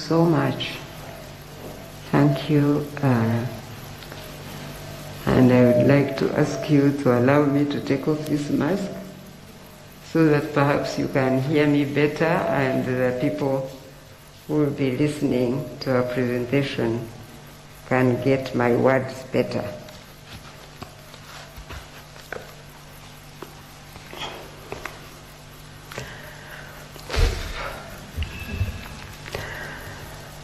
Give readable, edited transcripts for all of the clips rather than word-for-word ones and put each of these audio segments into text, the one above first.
so much. Thank you. And I would like to ask you to allow me to take off this mask so that perhaps you can hear me better and the people who will be listening to our presentation can get my words better.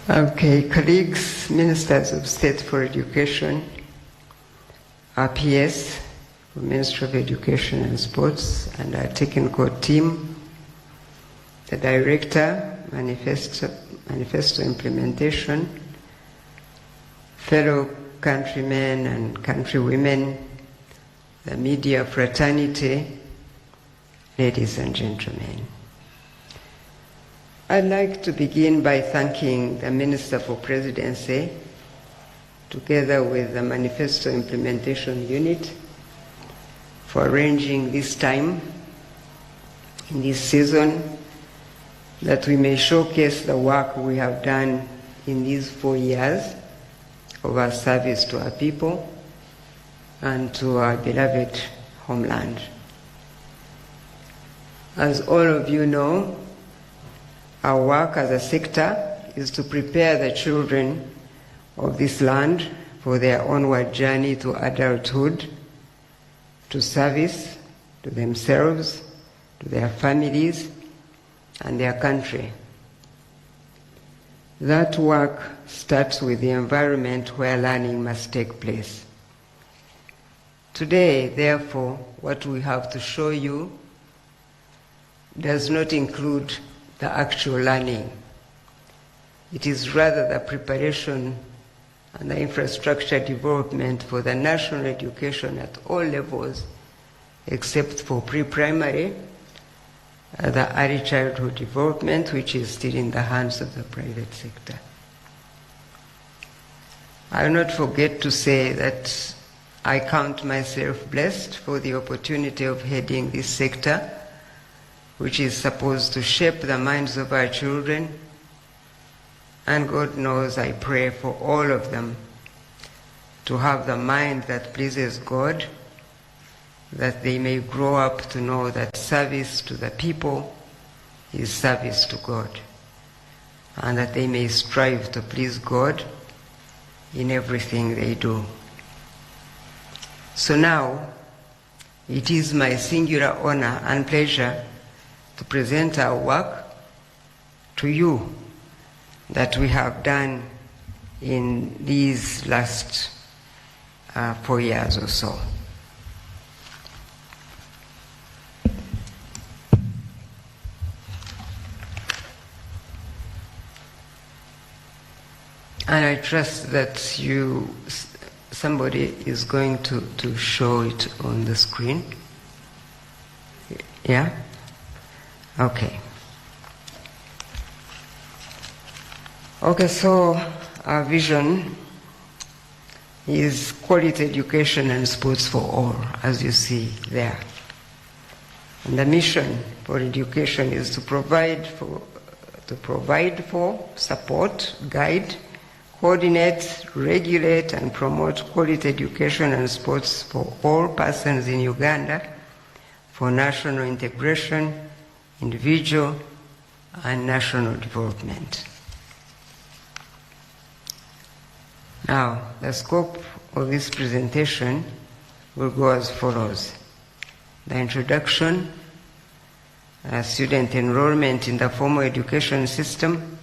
Okay, colleagues, Ministers of State for Education, RPS, Ministry of Education and Sports, and our technical team, the Director, Manifesto Implementation, fellow countrymen and countrywomen, the media fraternity, ladies and gentlemen. I'd like to begin by thanking the Minister for Presidency, together with the Manifesto Implementation Unit, for arranging this time in this season that we may showcase the work we have done in these 4 years of our service to our people and to our beloved homeland. As all of you know, our work as a sector is to prepare the children of this land for their onward journey to adulthood, to service, to themselves, to their families, and their country. That work starts with the environment where learning must take place. Today, therefore, what we have to show you does not include the actual learning. It is rather the preparation and the infrastructure development for the national education at all levels, except for pre-primary, the early childhood development, which is still in the hands of the private sector. I will not forget to say that I count myself blessed for the opportunity of heading this sector, which is supposed to shape the minds of our children, and God knows I pray for all of them to have the mind that pleases God, that they may grow up to know that service to the people is service to God, and that they may strive to please God in everything they do. So now, it is my singular honor and pleasure to present our work to you that we have done in these last 4 years or so. And I trust that somebody is going to show it on the screen. Yeah? Okay. Okay, so our vision is quality education and sports for all, as you see there. And the mission for education is to provide for, support, guide, coordinate, regulate, and promote quality education and sports for all persons in Uganda for national integration, individual, and national development. Now, the scope of this presentation will go as follows. The introduction, student enrollment in the formal education system,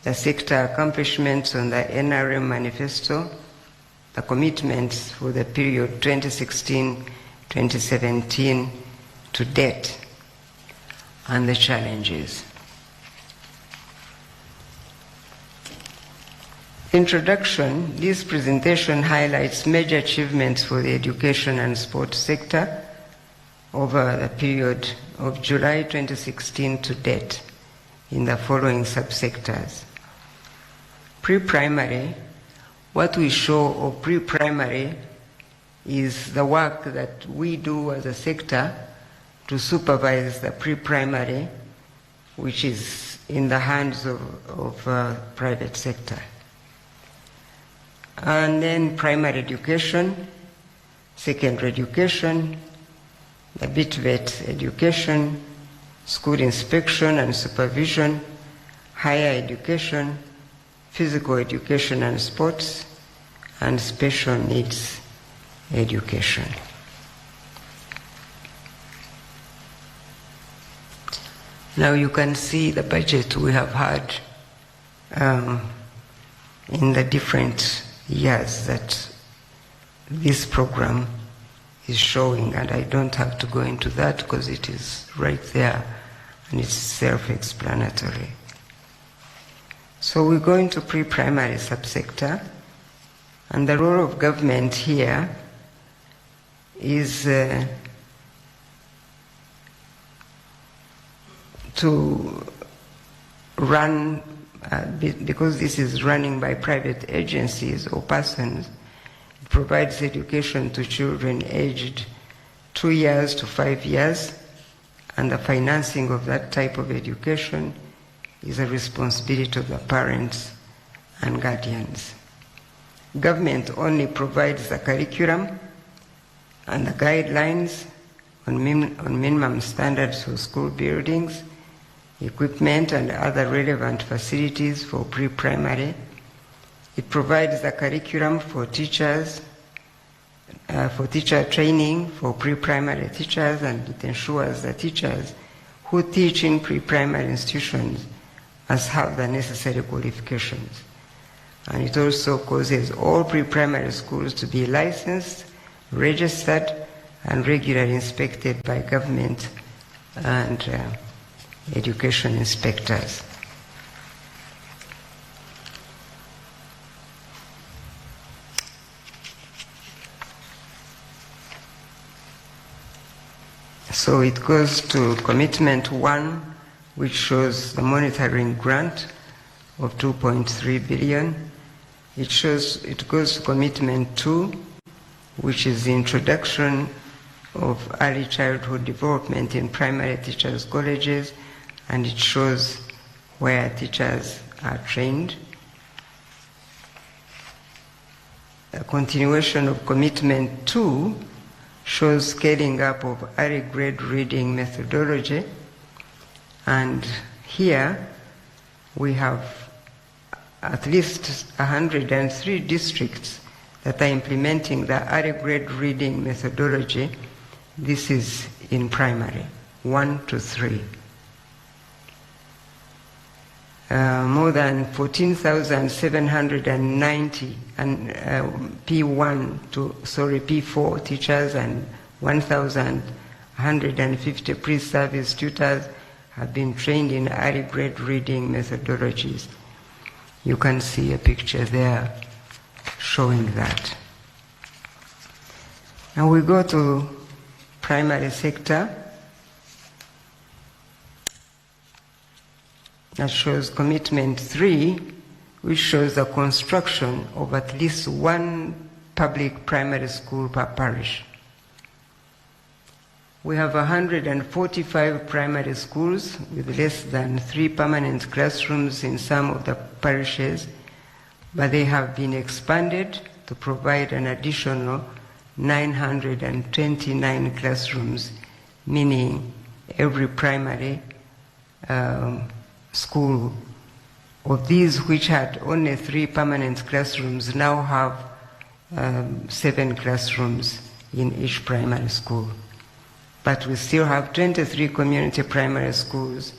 the sector accomplishments on the NRM manifesto, the commitments for the period 2016-2017 to date, and the challenges. Introduction, this presentation highlights major achievements for the education and sports sector over the period of July 2016 to date in the following subsectors. Pre-primary, what we show of pre-primary is the work that we do as a sector to supervise the pre-primary, which is in the hands of private sector. And then primary education, secondary education, the BITVET education, school inspection and supervision, higher education, physical education and sports, and special needs education. Now you can see the budget we have had in the different years that this program is showing, and I don't have to go into that because it is right there and it's self-explanatory. So we go into pre-primary subsector, and the role of government here is to run, because this is running by private agencies or persons, it provides education to children aged 2 years to 5 years, and the financing of that type of education is a responsibility of the parents and guardians. Government only provides the curriculum and the guidelines on minimum standards for school buildings, equipment and other relevant facilities for pre-primary. It provides the curriculum for teachers, for teacher training for pre-primary teachers, and it ensures the teachers who teach in pre-primary institutions must have the necessary qualifications. And it also causes all pre-primary schools to be licensed, registered, and regularly inspected by government and education inspectors. So it goes to commitment 1, which shows the monitoring grant of 2.3 billion. It goes to commitment 2, which is the introduction of early childhood development in primary teachers' colleges, and it shows where teachers are trained. A continuation of commitment 2 shows scaling up of early grade reading methodology, and here we have at least 103 districts that are implementing the early grade reading methodology. This is in primary, 1 to 3. More than 14,790 and P4 teachers and 1,150 pre-service tutors have been trained in early grade reading methodologies. You can see a picture there showing that. Now we go to primary sector. That shows commitment 3, which shows the construction of at least 1 public primary school per parish. We have 145 primary schools with less than 3 permanent classrooms in some of the parishes, but they have been expanded to provide an additional 929 classrooms, meaning every primary school of these which had only 3 permanent classrooms now have 7 classrooms in each primary school. But we still have 23 community primary schools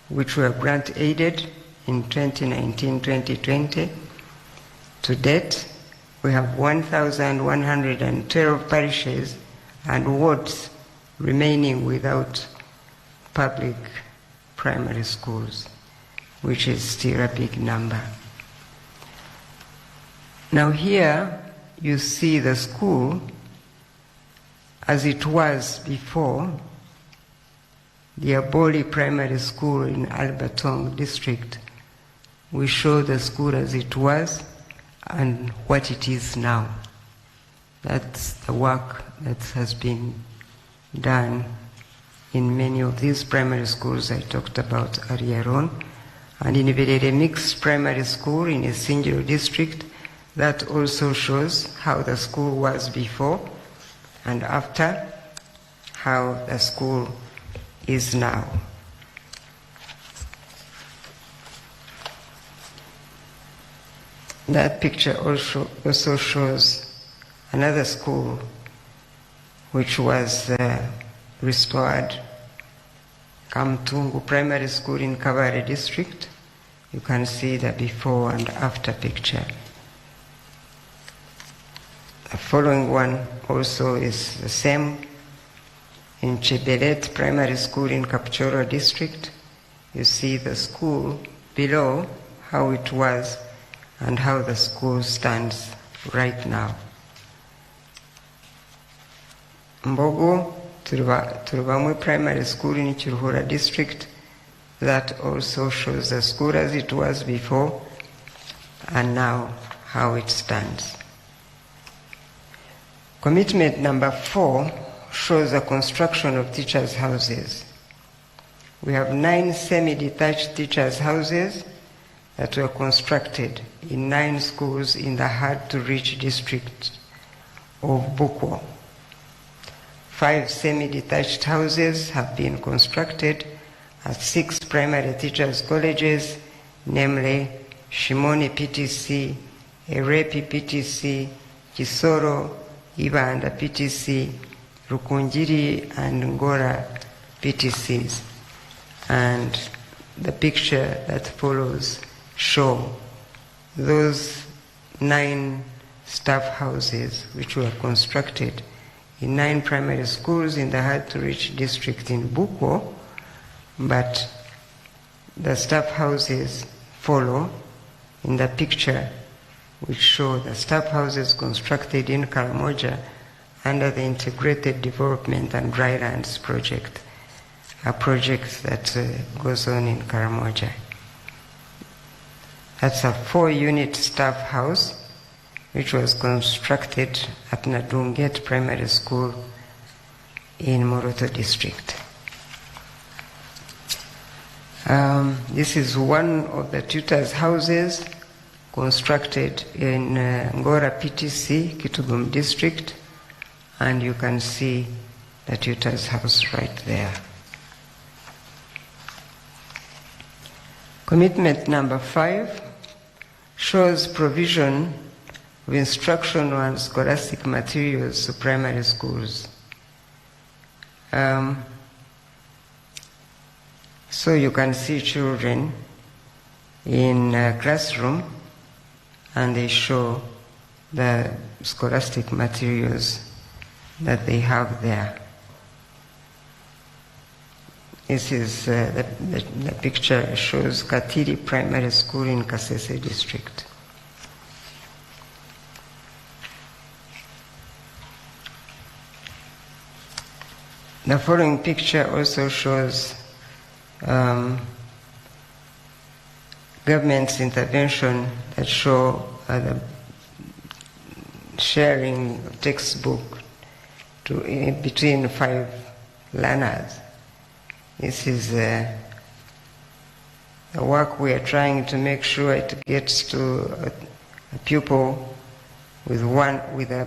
which were grant aided in 2019-2020. To date, we have 1,112 parishes and wards remaining without public primary schools, which is still a big number. Now here you see the school as it was before, the Aboli Primary School in Albertong district. We show the school as it was and what it is now. That's the work that has been done in many of these primary schools I talked about earlier on, and in Verere Mixed Primary School in Isingiro district, that also shows how the school was before and after, how the school is now. That picture also shows another school which was restored, Kamtungu Primary School in Kabale district. You can see the before and after picture. The following one also is the same in Cheberet Primary School in Kapchorwa district. You see the school below, how it was and how the school stands right now. Mbogo Turubamwe Primary School in Chiruhura district, that also shows the school as it was before and now how it stands. Commitment number 4 shows the construction of teachers' houses. We have 9 semi-detached teachers' houses that were constructed in 9 schools in the hard-to-reach district of Bukwo. 5 semi-detached houses have been constructed at 6 primary teachers' colleges, namely Shimoni PTC, Erepi PTC, Kisoro, Ibanda PTC, Rukunjiri and Ngora PTCs. And the picture that follows show those 9 staff houses which were constructed in 9 primary schools in the hard-to-reach district in Bukwo, but the staff houses follow in the picture which show the staff houses constructed in Karamoja under the Integrated Development and Drylands Project, a project that goes on in Karamoja. That's a 4-unit staff house which was constructed at Nadunget Primary School in Moroto district. This is one of the tutors' houses constructed in Ngora PTC, Kitugum district, and you can see the tutor's house right there. Commitment number 5 shows provision of instructional and scholastic materials to primary schools. So you can see children in a classroom and they show the scholastic materials that they have there. This is the picture shows Katiri Primary School in Kasese district. The following picture also shows government's intervention that show the sharing of textbook between 5 learners. This is the work we are trying to make sure it gets to a pupil with a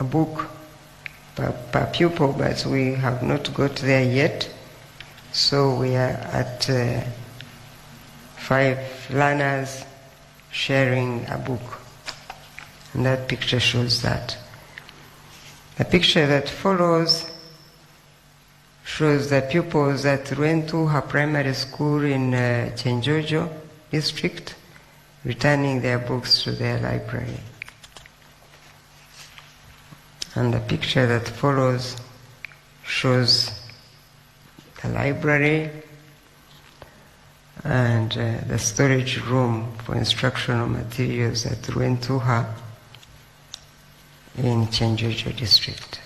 book per pupil, but we have not got there yet. So we are at 5 learners sharing a book. And that picture shows that. The picture that follows shows the pupils at Rwentuha Primary School in Chenjojo district returning their books to their library. And the picture that follows shows the library and the storage room for instructional materials at Rwentuha in Chenjojo district.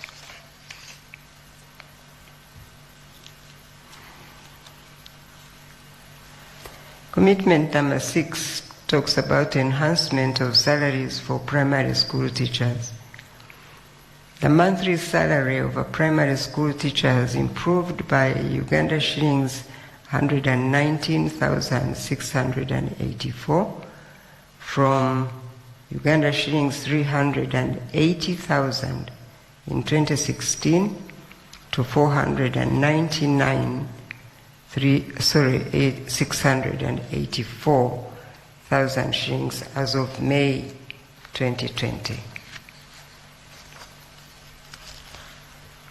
Commitment number 6 talks about enhancement of salaries for primary school teachers. The monthly salary of a primary school teacher has improved by Uganda shillings 119,684 from Uganda shillings 380,000 in 2016 to 684,000 shillings as of May 2020.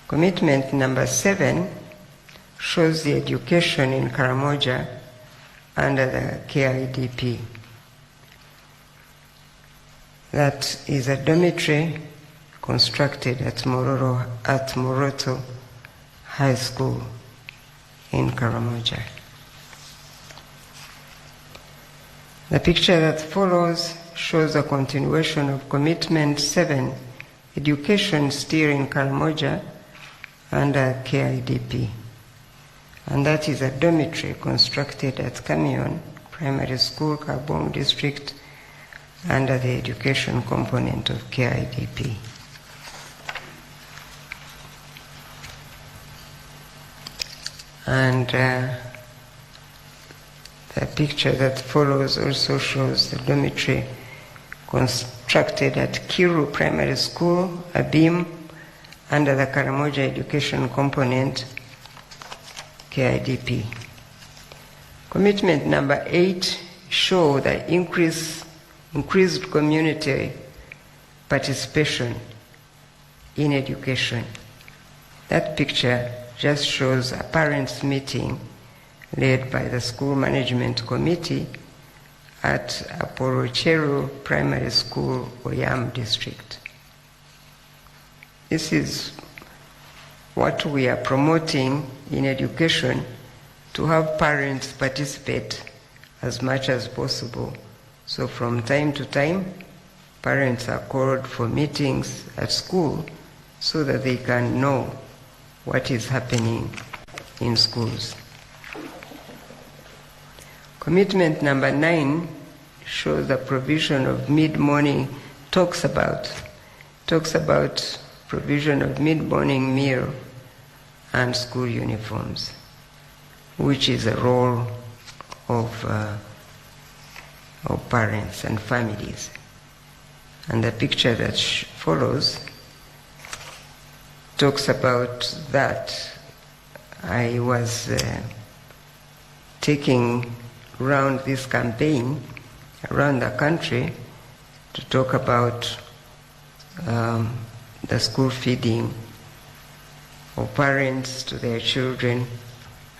Commitment number 7 shows the education in Karamoja under the KIDP. That is a dormitory constructed at Moroto High School in Karamoja. The picture that follows shows a continuation of Commitment 7, education still in Karamoja under KIDP. And that is a dormitory constructed at Kamion Primary School, Kabong District, under the education component of KIDP. And the picture that follows also shows the dormitory constructed at Kiru Primary School, Abim, under the Karamoja education component, KIDP. Commitment number 8 show the increased community participation in education. That picture just shows a parents' meeting led by the school management committee at Aporocheru Primary School, Oyam District. This is what we are promoting in education, to have parents participate as much as possible. So from time to time, parents are called for meetings at school so that they can know what is happening in schools. Commitment number 9 shows the provision of mid-morning, talks about provision of mid-morning meal and school uniforms, which is a role of parents and families. And the picture that follows talks about that. I was taking around this campaign around the country to talk about the school feeding of parents to their children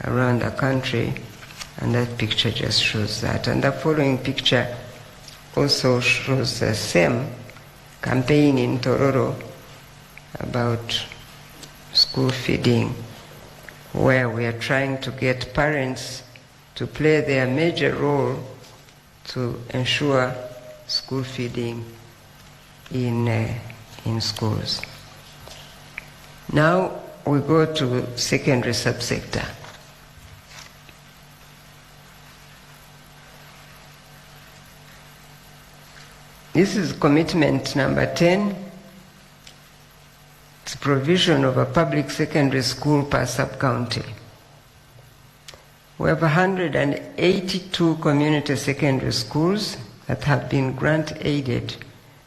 around the country, and that picture just shows that. And the following picture also shows the same campaign in Tororo about school feeding, where we are trying to get parents to play their major role to ensure school feeding in schools. Now we go to secondary subsector. This is commitment number 10. It's provision of a public secondary school per sub-county. We have 182 community secondary schools that have been grant-aided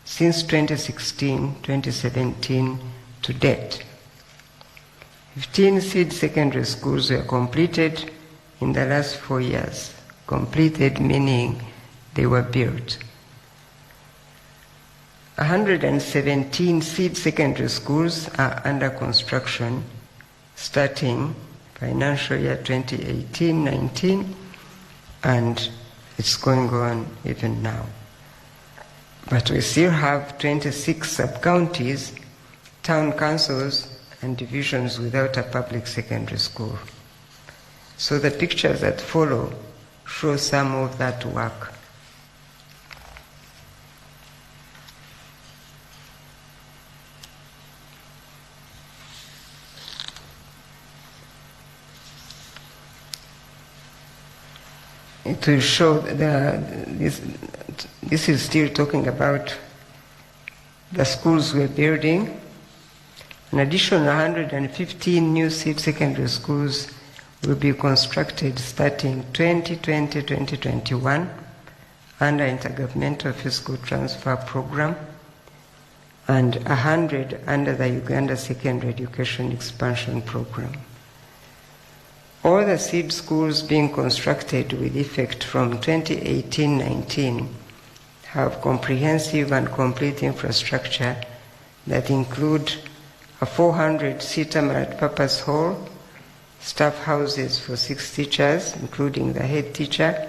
since 2016-2017 to date. 15 seed secondary schools were completed in the last 4 years. Completed meaning they were built. 117 seed secondary schools are under construction starting financial year 2018-19, and it's going on even now. But we still have 26 sub-counties, town councils, and divisions without a public secondary school. So the pictures that follow show some of that work. To show this is still talking about the schools we're building An additional 115 new seed secondary schools will be constructed starting 2020-2021 under Intergovernmental Fiscal Transfer Program, and 100 under the Uganda Secondary Education Expansion Program. All the seed schools being constructed with effect from 2018-19 have comprehensive and complete infrastructure that include a 400-seater multi-purpose hall, staff houses for 6 teachers, including the head teacher,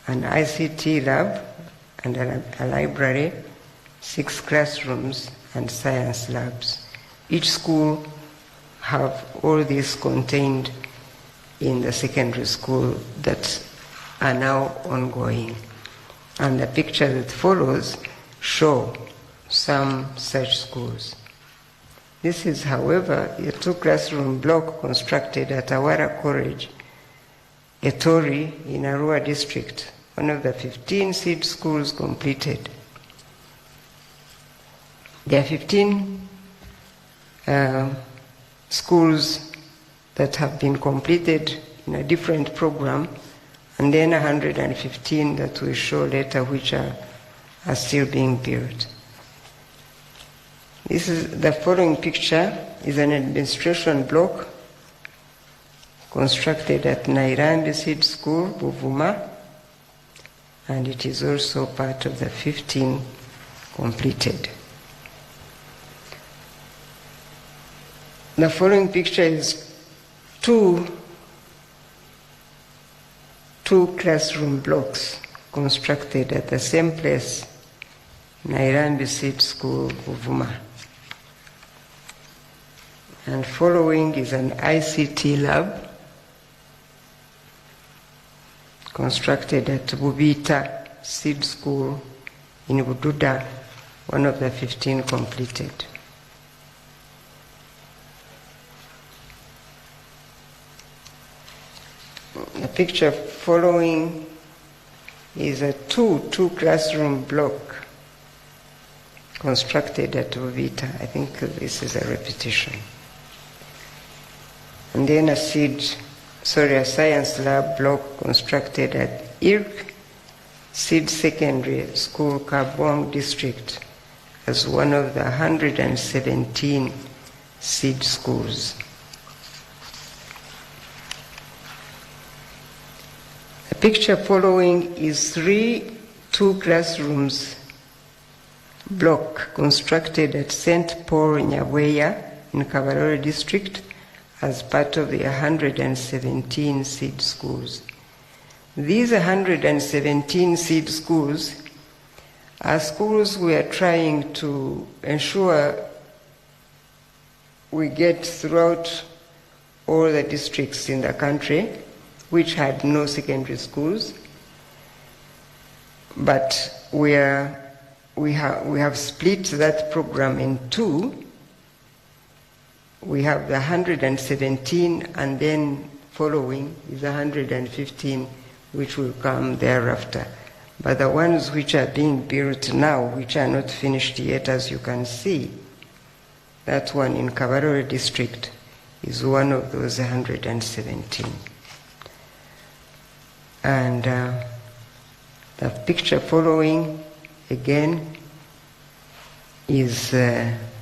an ICT lab and a library, 6 classrooms and science labs. Each school have all this contained in the secondary school that are now ongoing. And the picture that follows show some such schools. This is, however, a 2-classroom block constructed at Awara College, Etori in Arua district, one of the 15 seed schools completed. There are 15 schools that have been completed in a different program, and then 115 that we show later, which are still being built. The following picture is an administration block constructed at Nairambi Seed School, Buvuma, and it is also part of the 15 completed. The following picture is two classroom blocks constructed at the same place, Nairambi Seed School, Buvuma. And following is an ICT lab constructed at Bubita Seed School in Bududa, one of the 15 completed. The picture following is a two-classroom block constructed at Bubita. I think this is a repetition. And then a science lab block constructed at Irk Seed Secondary School, Kabong district, as one of the 117 seed schools. The picture following is 3 2-classrooms block constructed at St. Paul Nyabweya in Kabarore district as part of the 117 seed schools. These 117 seed schools are schools we are trying to ensure we get throughout all the districts in the country which had no secondary schools, but we have split that program in 2. We have the 117, and then following is 115, which will come thereafter. But the ones which are being built now, which are not finished yet, as you can see, that one in Kabarore district is one of those 117. And the picture following, again, is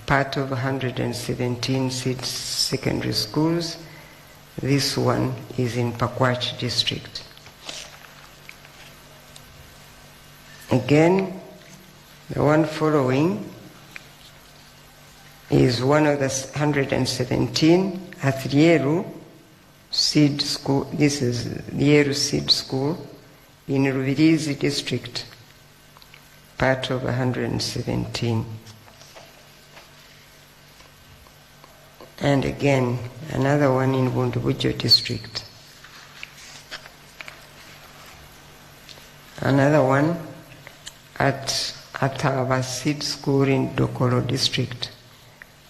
part of 117 seed secondary schools. This one is in Pakwach district. Again, the one following is one of the 117 at Rieru Seed School. This is Rieru Seed School in Rubirizi district, part of 117. And again, another one in Bundubujo district. Another one at Atava Seed School in Dokoro district,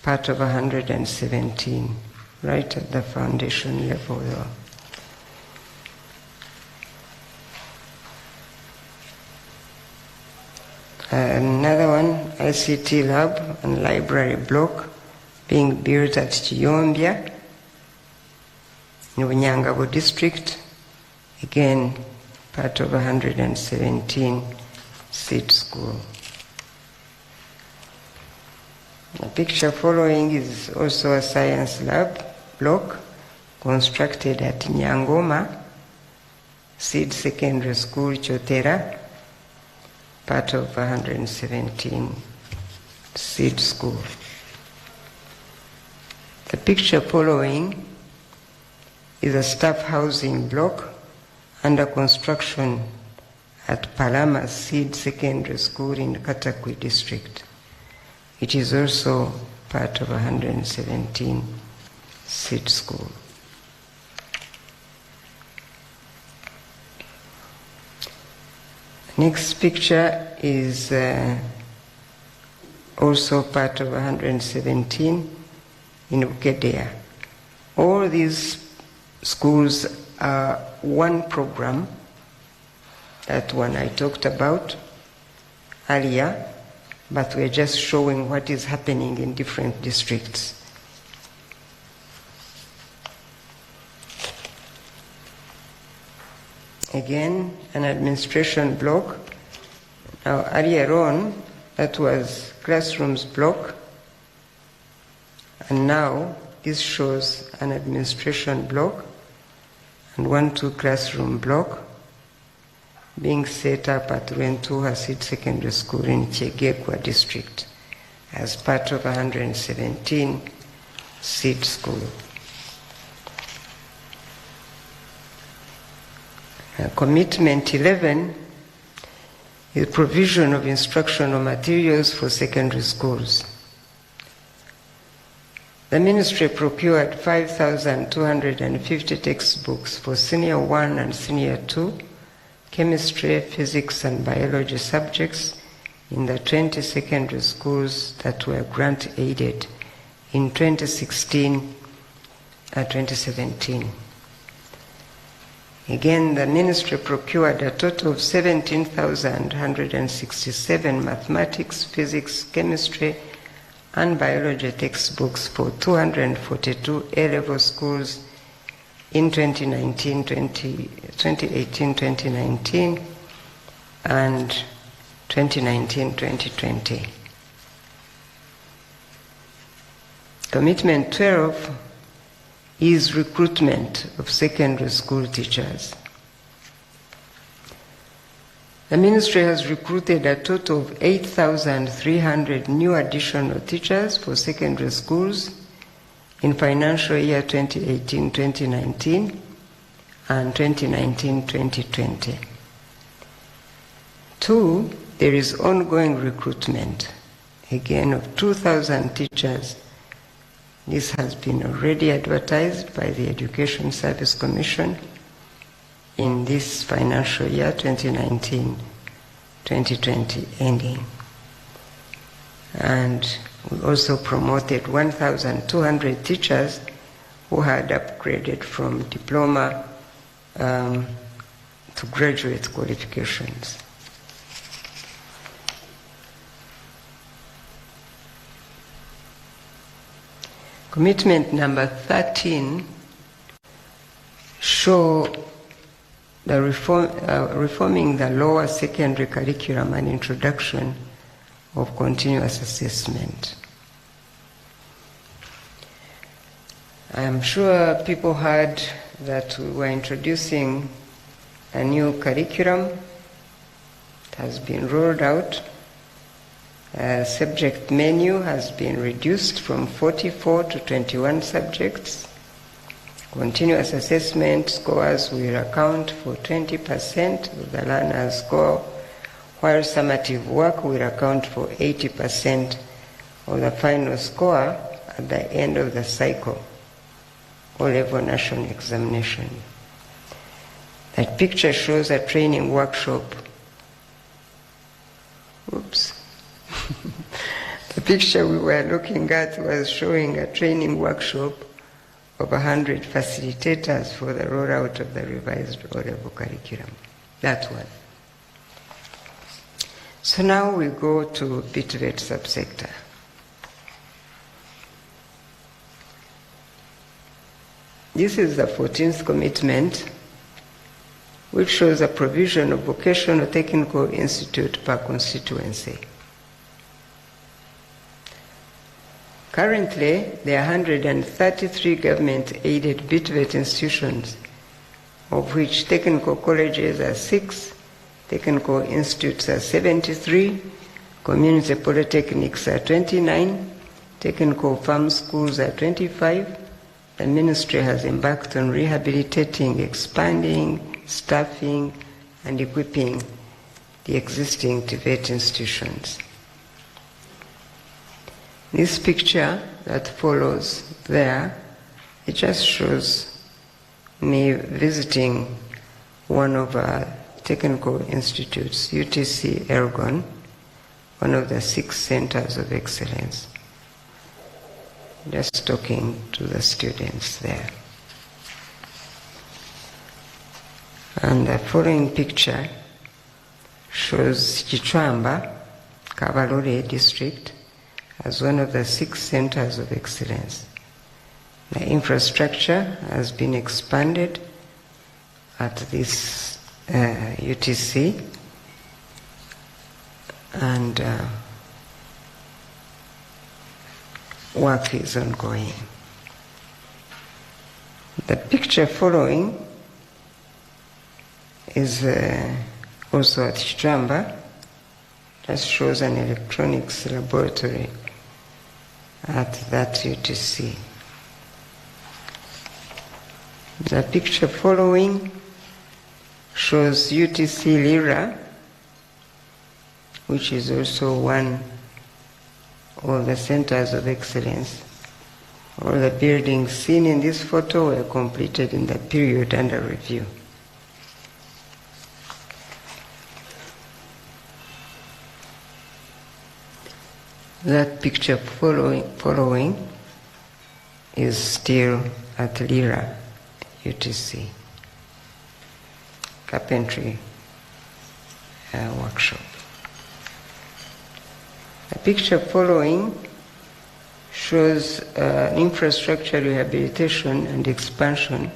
part of 117, right at the foundation level there. Another one, ICT lab and library block, being built at Chiyombya in Bunyangabo district, again part of 117 seat school. The picture following is also a science lab block constructed at Nyangoma Seed Secondary School, Chotera, part of 117 seed school. The picture following is a staff housing block under construction at Palama Seed Secondary School in Katakwi district. It is also part of 117 seed school. Next picture is also part of 117 in Ukedea. All these schools are one program, that one I talked about earlier, but we're just showing what is happening in different districts. Again, an administration block. Now, earlier on, that was classrooms block, and now this shows an administration block and 1-2 classroom block being set up at Rwentuha Seed Secondary School in Chegekwa district as part of 117 seed school. Commitment 11 is provision of instructional materials for secondary schools. The ministry procured 5,250 textbooks for Senior 1 and Senior 2 chemistry, physics and biology subjects in the 20 secondary schools that were grant-aided in 2016-2017. Again, the ministry procured a total of 17,167 mathematics, physics, chemistry, and biology textbooks for 242 A-level schools in 2018-2019 and 2019-2020. Commitment 12 is recruitment of secondary school teachers. The ministry has recruited a total of 8,300 new additional teachers for secondary schools in financial year 2018-2019 and 2019-2020. 2, there is ongoing recruitment, again of 2,000 teachers. This has been already advertised by the Education Service Commission in this financial year 2019-2020 ending. And we also promoted 1,200 teachers who had upgraded from diploma to graduate qualifications. Commitment number 13 show the reforming the lower secondary curriculum and introduction of continuous assessment. I'm sure people heard that we were introducing a new curriculum. It has been rolled out. Subject menu has been reduced from 44 to 21 subjects. Continuous assessment scores will account for 20% of the learner's score, while summative work will account for 80% of the final score at the end of the cycle, O-level national examination. That picture shows a training workshop. Oops. The picture we were looking at was showing a training workshop of 100 facilitators for the rollout of the revised O-level curriculum. That one. So now we go to BTVET subsector. This is the 14th commitment, which shows a provision of vocational technical institute per constituency. Currently, there are 133 government-aided BTVET institutions, of which technical colleges are 6, technical institutes are 73, community polytechnics are 29, technical farm schools are 25. The ministry has embarked on rehabilitating, expanding, staffing, and equipping the existing TVET institutions. This picture that follows there, it just shows me visiting one of our technical institutes, UTC Elgon, one of the 6 centers of excellence. Just talking to the students there. And the following picture shows Kichwamba, Kabalole district, as one of the 6 centers of excellence. The infrastructure has been expanded at this UTC, and work is ongoing. The picture following is also at Kichwamba. Just shows an electronics laboratory at that UTC. The picture following shows UTC Lira, which is also one of the centers of excellence. All the buildings seen in this photo were completed in the period under review. That picture following is still at Lira, UTC, carpentry workshop. The picture following shows infrastructure rehabilitation and expansion,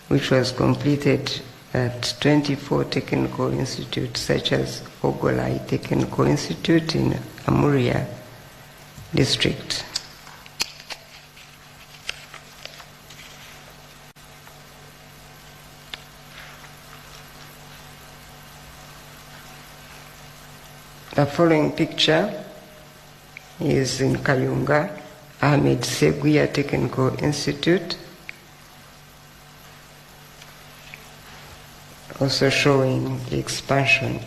which was completed at 24 technical institutes, such as Ogolai Technical Institute in Amuria district. The following picture is in Kayunga, Ahmed Seguya Technical Institute, also showing the expansion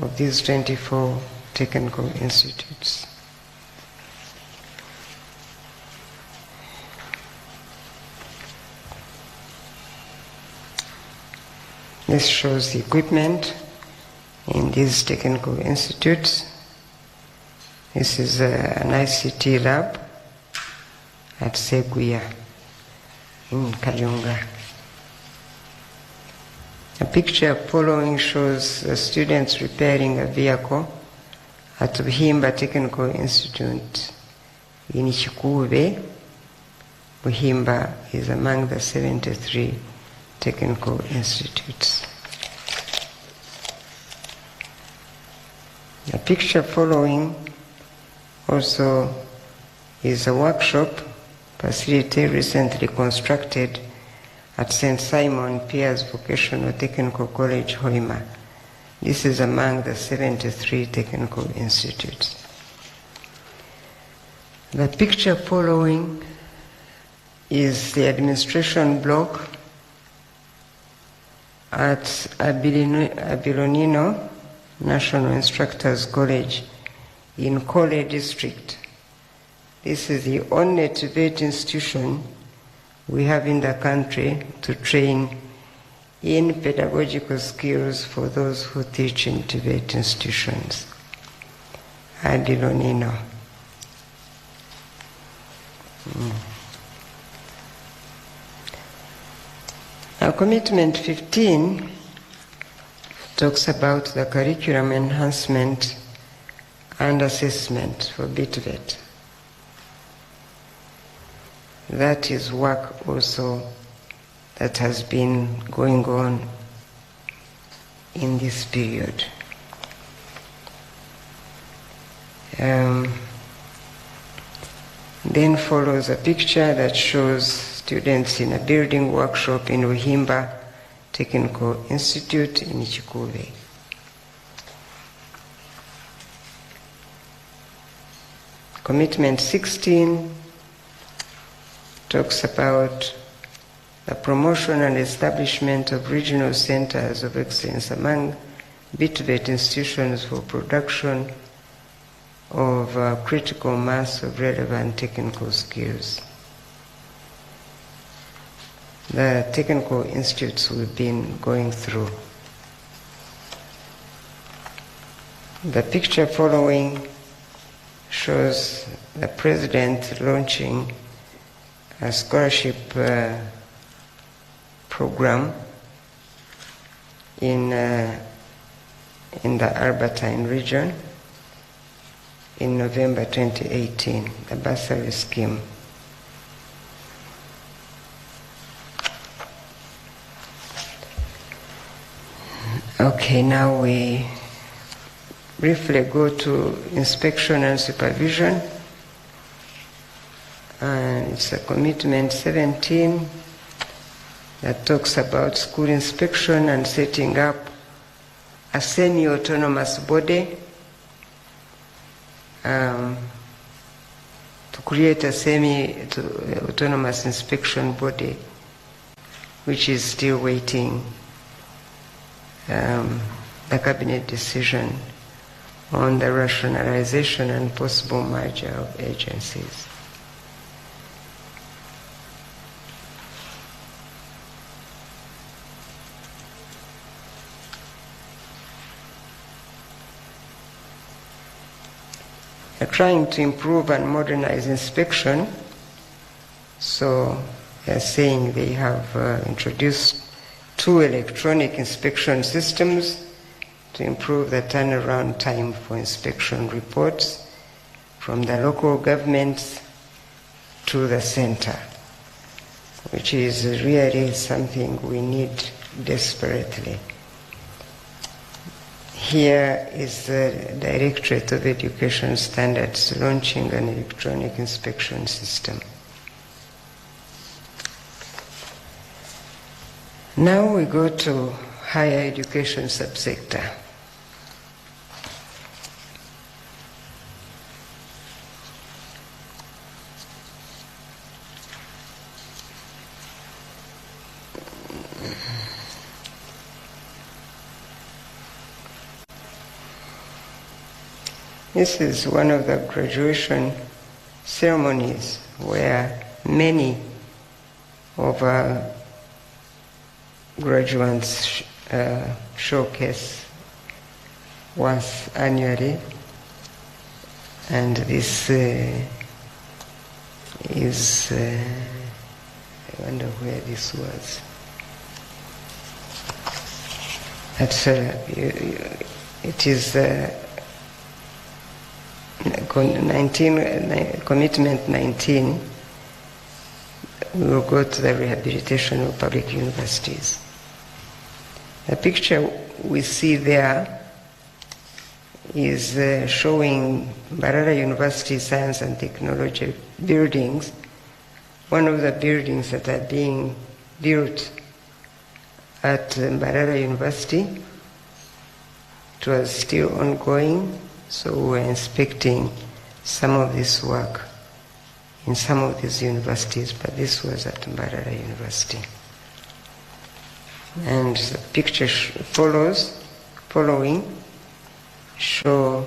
of these 24 technical institutes. This shows the equipment in these technical institutes. This is an ICT lab at Seguya in Kayunga. A picture following shows the students repairing a vehicle at Buhimba Technical Institute in Chikube. Buhimba is among the 73 technical institutes. The picture following also is a workshop facility recently constructed at St. Simon Piers Vocational Technical College, Hoima. This is among the 73 technical institutes. The picture following is the administration block at Abilionino National Instructors College in Kole district. This is the only TVET institution we have in the country to train in pedagogical skills for those who teach in TVET institutions. Adilonino. Now, commitment 15 talks about the curriculum enhancement and assessment for BTVET. that is work also that has been going on in this period. Then follows a picture that shows students in a building workshop in Ruhimba Technical Institute in Chikube. Commitment 16 talks about the promotion and establishment of regional centers of excellence among BITVET institutions for production of critical mass of relevant technical skills. The technical institutes we've been going through. The picture following shows the president launching a scholarship program in the Albertine region in November 2018, the bursary scheme. Okay, now we briefly go to inspection and supervision. And it's a commitment 17 that talks about school inspection and setting up a semi-autonomous body to create a semi-autonomous inspection body, which is still waiting the cabinet decision on the rationalization and possible merger of agencies. They're trying to improve and modernize inspection, so they're saying they have introduced 2 electronic inspection systems to improve the turnaround time for inspection reports from the local governments to the center, which is really something we need desperately. Here is the Directorate of Education Standards launching an electronic inspection system. Now we go to higher education subsector. This is one of the graduation ceremonies where many of our graduates showcase once annually, and this is, I wonder where this was. It is commitment 19. We will go to the rehabilitation of public universities. The picture we see there is showing Mbarara University Science and Technology buildings. One of the buildings that are being built at Mbarara University. It was still ongoing, so we were inspecting some of this work in some of these universities, but this was at Mbarara University. And the picture following show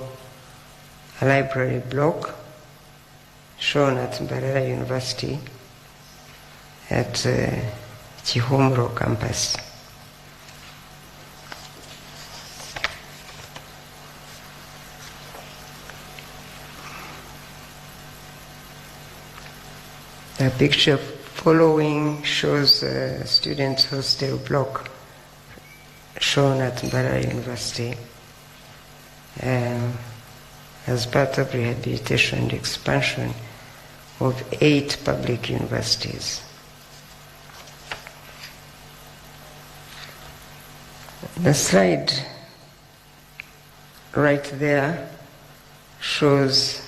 a library block shown at Mbarara University at Chihomro campus. The picture following shows a students' hostel block shown at Mbarara University as part of rehabilitation and expansion of 8 public universities. The slide right there shows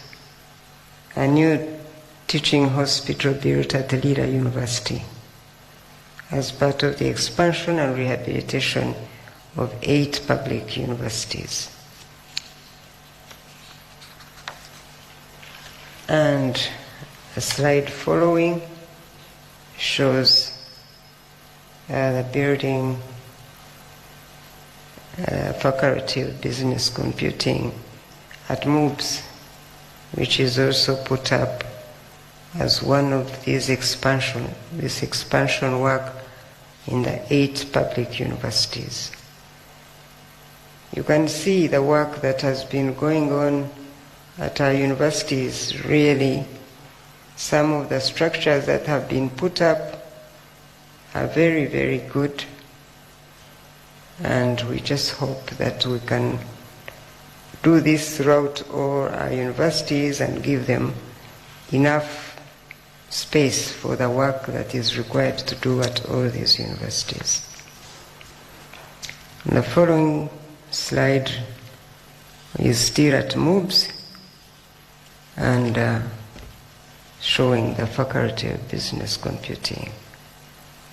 a new teaching hospital built at Lira University as part of the expansion and rehabilitation of 8 public universities. And the slide following shows the building Faculty of Business Computing at MOOBS, which is also put up as one of this expansion work in the 8 public universities. You can see the work that has been going on at our universities. Really, some of the structures that have been put up are very, very good, and we just hope that we can do this throughout all our universities and give them enough space for the work that is required to do at all these universities. The following slide is still at MOOBS and showing the Faculty of Business Computing,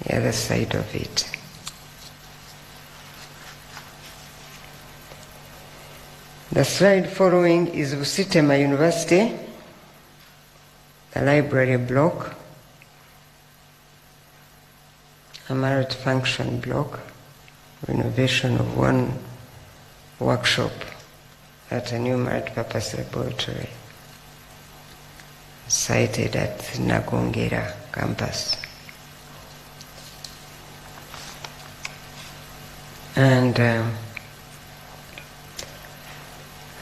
the other side of it. The slide following is Busitema University, the library block, a multi-function block, renovation of one workshop at a new multi-purpose laboratory sited at Nagongera campus. And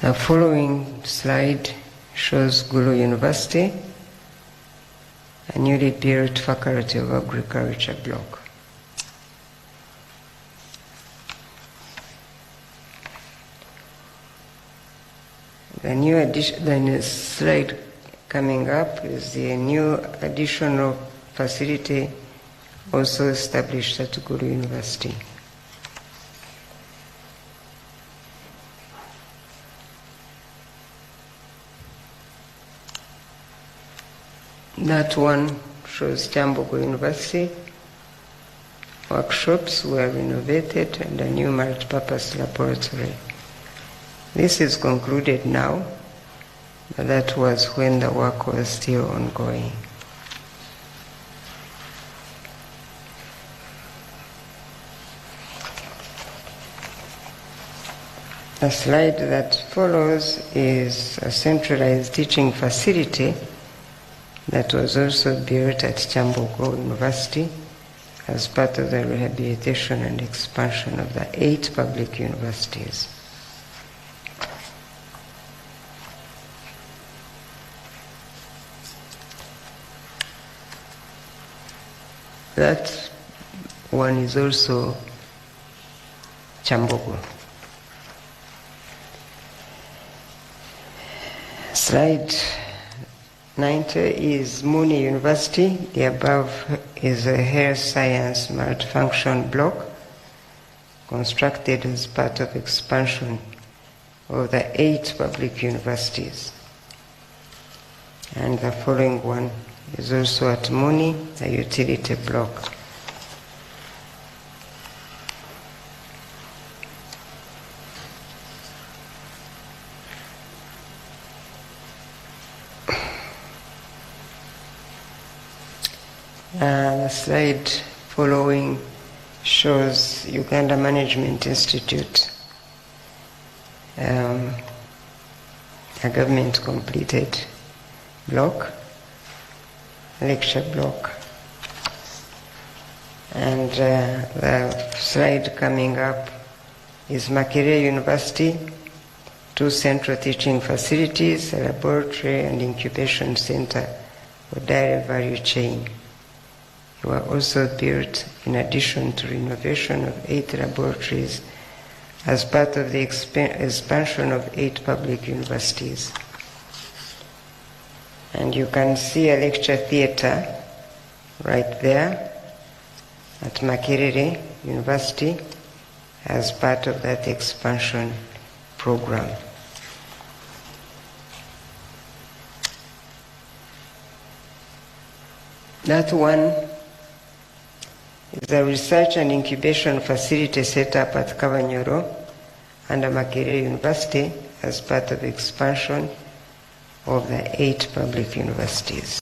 the following slide shows Gulu University, a newly built Faculty of Agriculture block. The new slide coming up is the new additional facility also established at Gulu University. That one shows Kyambogo University. Workshops were renovated and a new multi-purpose laboratory. This is concluded now, but that was when the work was still ongoing. The slide that follows is a centralized teaching facility that was also built at Kyambogo University as part of the rehabilitation and expansion of the 8 public universities. That one is also Kyambogo. Slide 90 is Muni University. The above is a health science multifunction block constructed as part of expansion of the 8 public universities. And the following one is also at Muni, a utility block. The slide following shows Uganda Management Institute, a government completed block, lecture block. And the slide coming up is Makerere University, 2 central teaching facilities, a laboratory and incubation center for dairy value chain. They were also built in addition to renovation of 8 laboratories as part of the expansion of 8 public universities. And you can see a lecture theatre right there at Makerere University as part of that expansion program. That one is a research and incubation facility set up at Kabanyoro under Makerere University as part of expansion of the 8 public universities.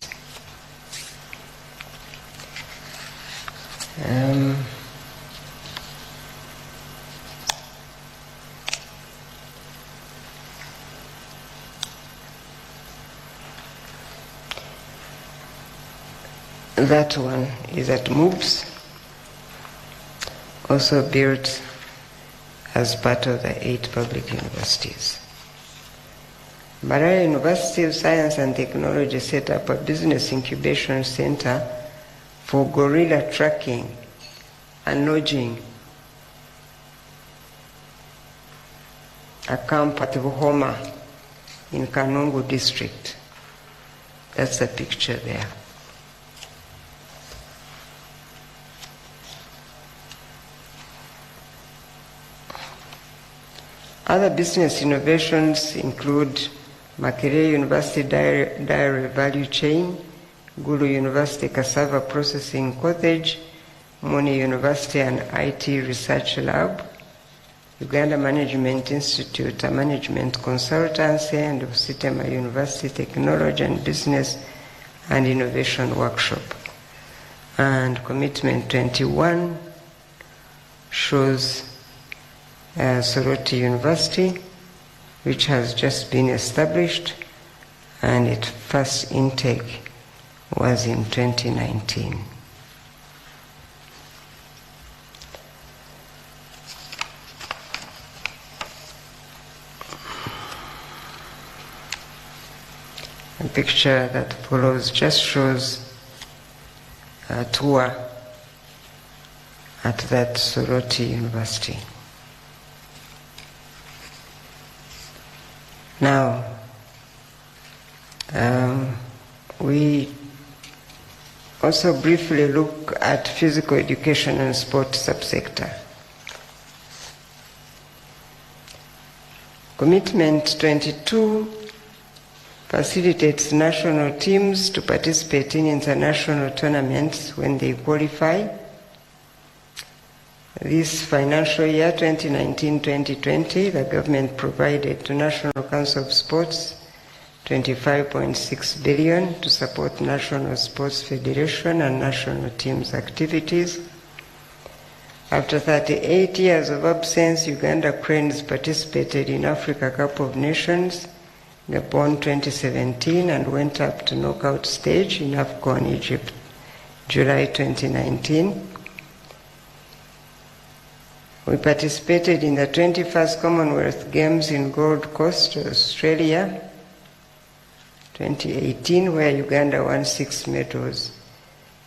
That one is at MOOPS, also built as part of the 8 public universities. Mbarara University of Science and Technology set up a business incubation center for gorilla tracking and lodging, a camp at Buhoma in Kanungu district. That's the picture there. Other business innovations include Makerere University Dairy Value Chain, Gulu University Cassava Processing Cottage, Moni University and IT Research Lab, Uganda Management Institute, a management consultancy, and Sitema University Technology and Business and Innovation Workshop. And Commitment 21 shows Soroti University, which has just been established, and its first intake was in 2019. The picture that follows just shows a tour at that Soroti University. Now, we also briefly look at physical education and sport subsector. Commitment 22 facilitates national teams to participate in international tournaments when they qualify. This financial year, 2019-2020, the government provided to National Council of Sports 25.6 billion to support National Sports Federation and national teams' activities. After 38 years of absence, Uganda Cranes participated in Africa Cup of Nations, Gabon 2017, and went up to knockout stage in AFCON Egypt, July 2019. We participated in the 21st Commonwealth Games in Gold Coast, Australia, 2018, where Uganda won 6 medals,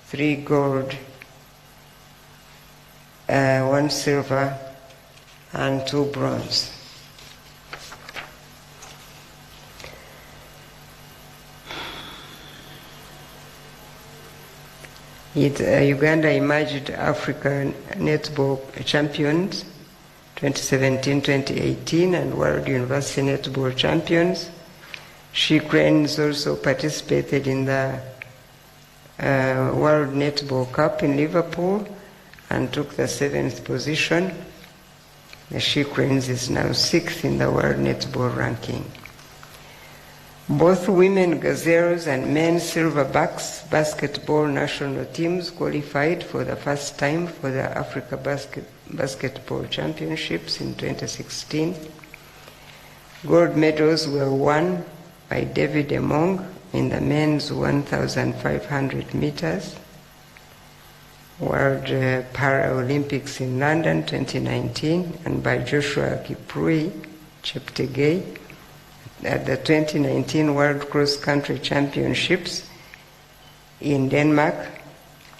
3 gold, 1 silver, and 2 bronze. Uganda emerged African netball champions 2017-2018 and World University Netball champions. She Cranes also participated in the World Netball Cup in Liverpool and took the 7th position. The She Cranes is now 6th in the World Netball ranking. Both women Gazelles and men Silverbacks basketball national teams qualified for the first time for the Africa Basketball Championships in 2016. Gold medals were won by David Emong in the men's 1,500 meters, World Paralympics in London 2019, and by Joshua Kiprui Cheptegei at the 2019 World Cross Country Championships in Denmark,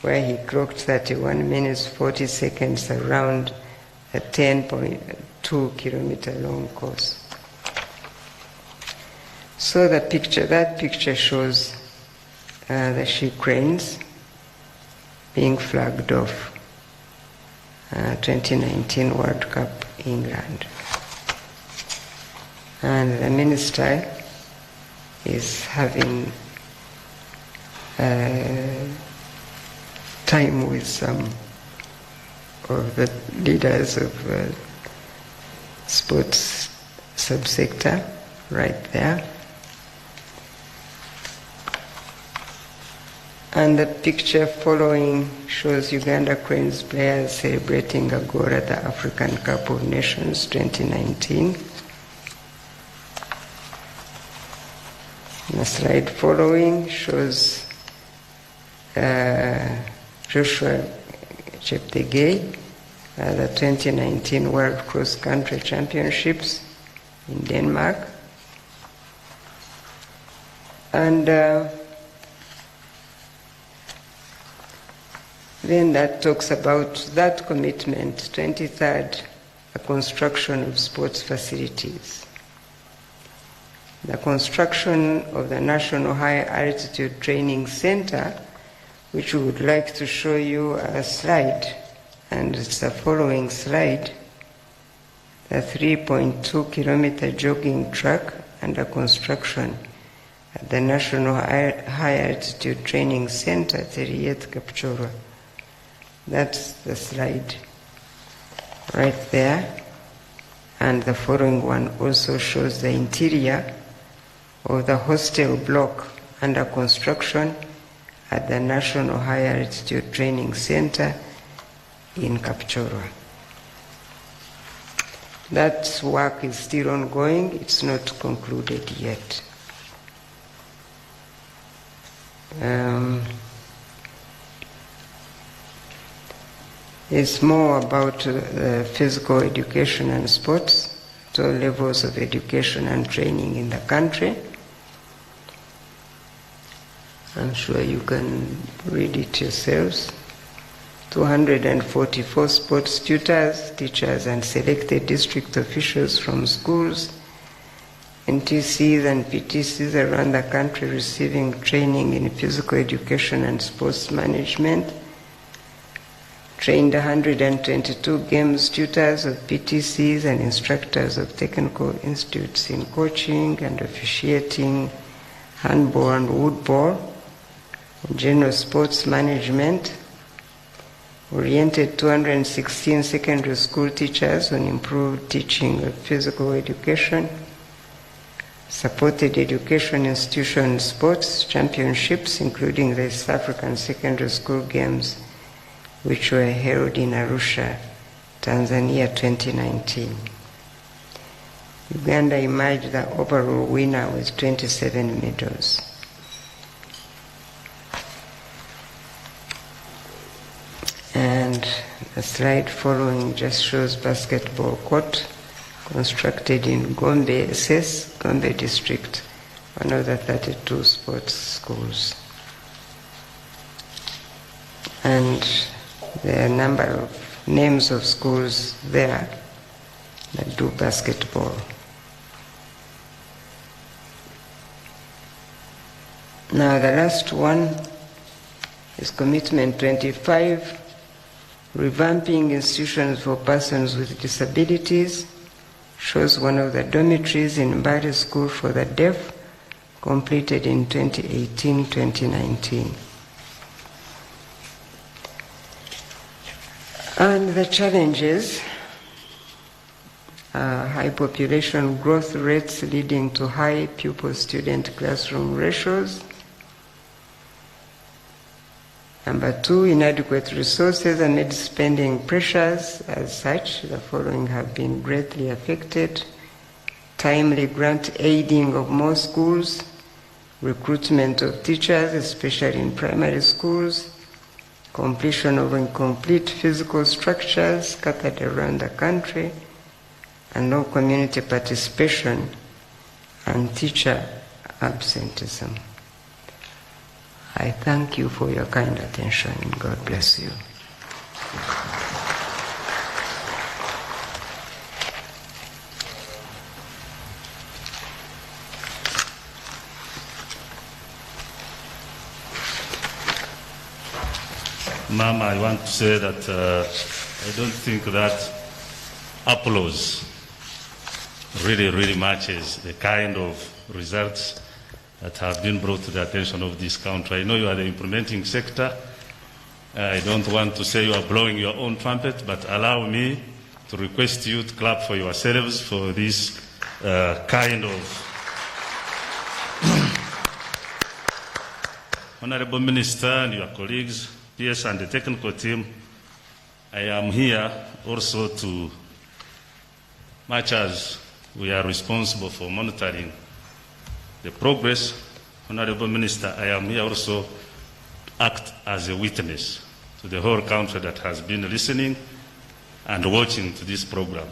where he clocked 31 minutes 40 seconds around a 10.2 kilometer long course. So that picture shows the she cranes being flagged off 2019 World Cup England. And the minister is having time with some of the leaders of sports subsector right there. And the picture following shows Uganda Cranes players celebrating a goal at the African Cup of Nations 2019. The slide following shows Joshua Cheptegei, the 2019 World Cross Country Championships in Denmark. And then that talks about that commitment, 23rd, the construction of sports facilities. The construction of the National High Altitude Training Center, which we would like to show you a slide, and it's the following slide. The 3.2 kilometer jogging track under construction at the National High Altitude Training Center, Teriet Kapchorwa. That's the slide right there. And the following one also shows the interior of the hostel block under construction at the National High Altitude Training Center in Kapchorwa. That work is still ongoing, it's not concluded yet. It's more about physical education and sports, to all levels of education and training in the country. I'm sure you can read it yourselves. 244 sports tutors, teachers and selected district officials from schools, NTCs and PTCs around the country receiving training in physical education and sports management. Trained 122 games tutors of PTCs and instructors of technical institutes in coaching and officiating, handball and woodball, general sports management. Oriented 216 secondary school teachers on improved teaching of physical education. Supported education institution sports championships, including the East African Secondary School Games, which were held in Arusha, Tanzania 2019. Uganda emerged the overall winner with 27 medals. And the slide following just shows basketball court constructed in Gombe SS, Gombe district, one of the 32 sports schools. And there are a number of names of schools there that do basketball. Now the last one is Commitment 25, revamping institutions for persons with disabilities. Shows one of the dormitories in Mbale School for the Deaf, completed in 2018-2019. And the challenges: high population growth rates leading to high pupil-student classroom ratios. Number 2, inadequate resources amid spending pressures. As such, the following have been greatly affected: timely grant aiding of more schools, recruitment of teachers, especially in primary schools, completion of incomplete physical structures scattered around the country, and no community participation, and teacher absenteeism. I thank you for your kind attention, and God bless you. Ma'am, I want to say that I don't think that applause really matches the kind of results that have been brought to the attention of this country. I know you are the implementing sector. I don't want to say you are blowing your own trumpet, but allow me to request you to clap for yourselves for this kind of Honorable Minister and your colleagues, PS and the technical team, I am here also to, much as we are responsible for monitoring the progress, Honorable Minister, I am here also to act as a witness to the whole country that has been listening and watching to this program.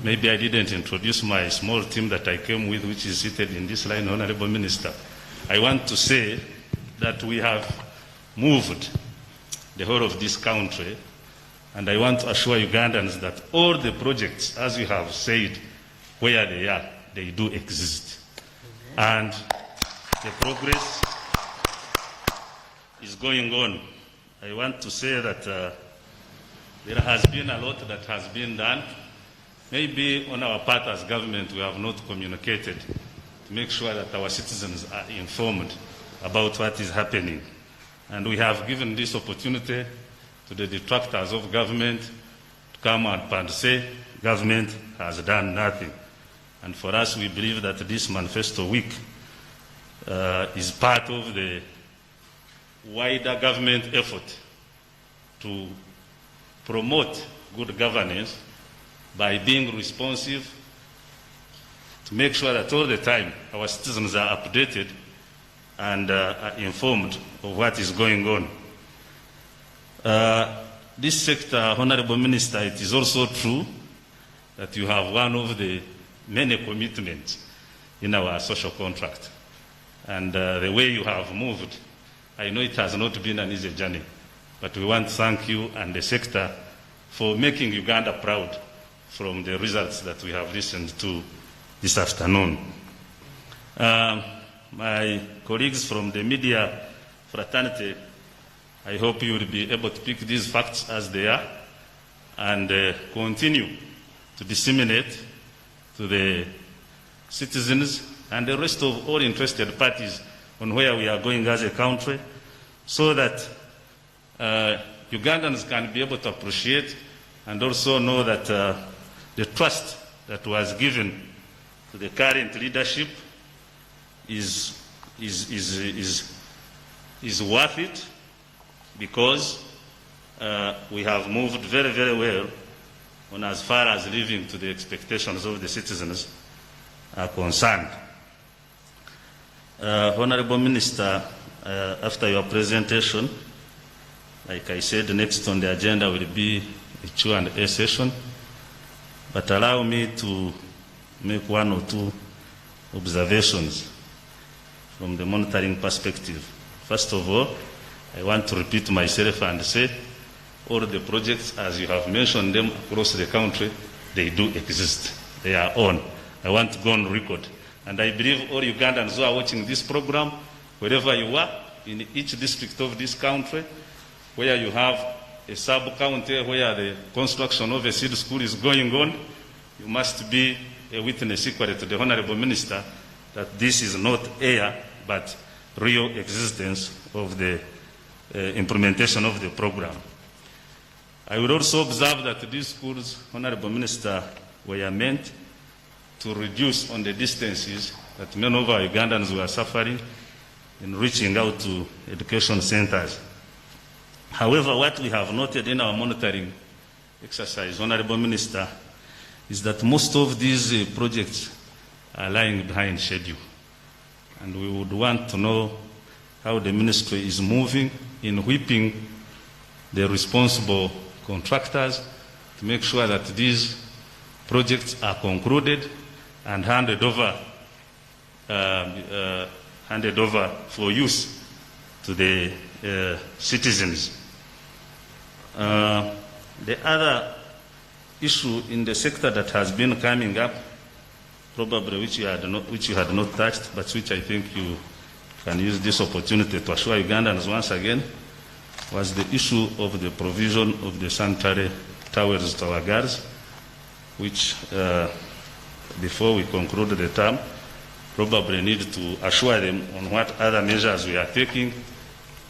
Maybe I didn't introduce my small team that I came with, which is seated in this line, Honorable Minister. I want to say that we have moved the whole of this country, and I want to assure Ugandans that all the projects, as you have said, where they are, they do exist. And the progress is going on. I want to say that there has been a lot that has been done. Maybe on our part as government we have not communicated to make sure that our citizens are informed about what is happening. And we have given this opportunity to the detractors of government to come up and say government has done nothing. And for us, we believe that this manifesto week is part of the wider government effort to promote good governance by being responsive, to make sure that all the time our citizens are updated and are informed of what is going on. This sector, Honorable Minister, it is also true that you have one of the many commitments in our social contract. And the way you have moved, I know it has not been an easy journey, but we want to thank you and the sector for making Uganda proud from the results that we have listened to this afternoon. My colleagues from the media fraternity, I hope you will be able to pick these facts as they are and continue to disseminate to the citizens and the rest of all interested parties on where we are going as a country, so that Ugandans can be able to appreciate and also know that the trust that was given to the current leadership is worth it, because we have moved very well on as far as living to the expectations of the citizens are concerned. Honorable Minister, after your presentation, like I said, next on the agenda will be a Q&A session, but allow me to make one or two observations from the monitoring perspective. First of all, I want to repeat myself and say all the projects, as you have mentioned them across the country, they do exist. They are on. I want to go on record. And I believe all Ugandans who are watching this program, wherever you are, in each district of this country, where you have a sub-county where the construction of a seed school is going on, you must be a witness equally to the Honorable Minister that this is not air, but real existence of the implementation of the program. I would also observe that these schools, Honorable Minister, were meant to reduce on the distances that many of our Ugandans were suffering in reaching out to education centers. However, what we have noted in our monitoring exercise, Honorable Minister, is that most of these projects are lying behind schedule. And we would want to know how the ministry is moving in whipping the responsible contractors to make sure that these projects are concluded and handed over for use to the citizens. The other issue in the sector that has been coming up, probably which you had not touched, but which I think you can use this opportunity to assure Ugandans once again, was the issue of the provision of the sanitary towels to our girls, which before we conclude the term, probably need to assure them on what other measures we are taking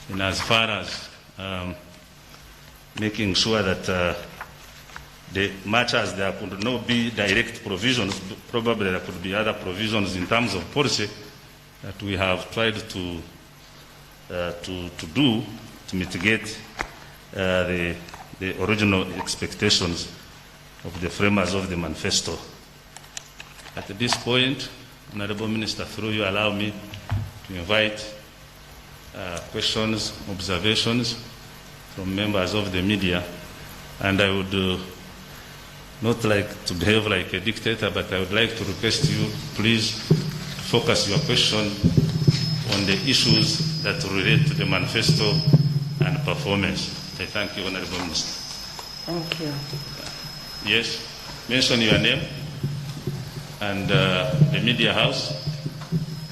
in as far as making sure that much as there could not be direct provisions, probably there could be other provisions in terms of policy that we have tried to do to mitigate the original expectations of the framers of the manifesto. At this point, Honorable Minister, through you, allow me to invite questions, observations from members of the media, and I would not like to behave like a dictator, but I would like to request you, please focus your question on the issues that relate to the manifesto and performance. I thank you, Honorable Minister. Thank you. Yes, mention your name and the media house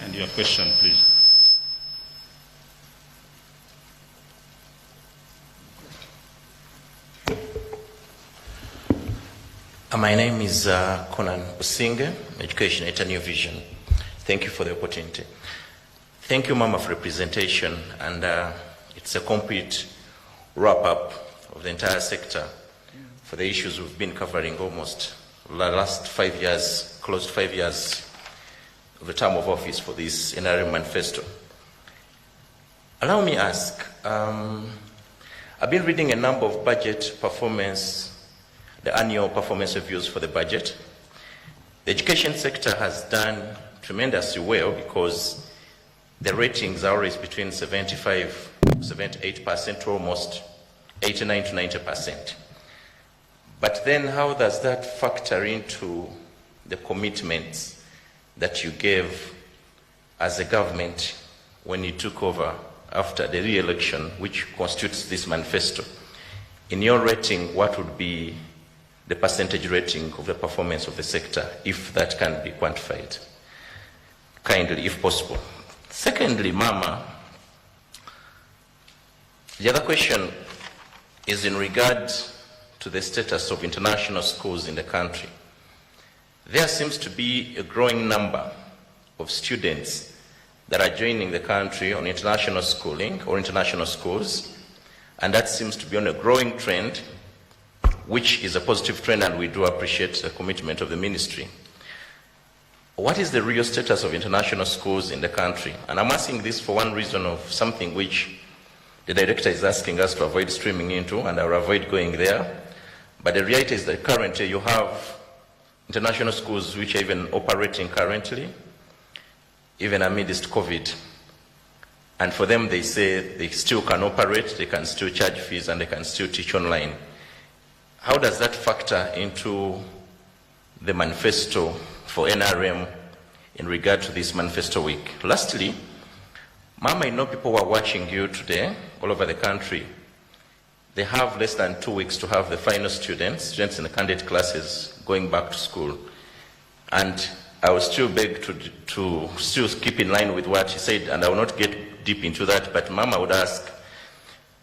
and your question, please. My name is Conan Usinge, Education at a New Vision. Thank you for the opportunity. Thank you, Mama, for the presentation, and it's a complete wrap-up of the entire sector for the issues we've been covering almost the last 5 years, close to 5 years of the term of office for this NRM manifesto. Allow me ask, I've been reading a number of budget performance, the annual performance reviews for the budget. The education sector has done tremendously well because the ratings are always between 75, 78% to almost 89 to 90%. But then how does that factor into the commitments that you gave as a government when you took over after the re-election, which constitutes this manifesto? In your rating, what would be the percentage rating of the performance of the sector, if that can be quantified? Kindly, if possible. Secondly, Mama, the other question is in regard to the status of international schools in the country. There seems to be a growing number of students that are joining the country on international schooling or international schools, and that seems to be on a growing trend, which is a positive trend, and we do appreciate the commitment of the ministry. What is the real status of international schools in the country? And I'm asking this for one reason of something which the director is asking us to avoid streaming into, and I will avoid going there. But the reality is that currently you have international schools which are even operating currently, even amidst COVID. And for them, they say they still can operate, they can still charge fees, and they can still teach online. How does that factor into the manifesto for NRM in regard to this manifesto week? Lastly, Mama, I know people who are watching you today all over the country. They have less than 2 weeks to have the final students in the candidate classes going back to school. And I will still beg to still keep in line with what he said, and I will not get deep into that, but Mama would ask,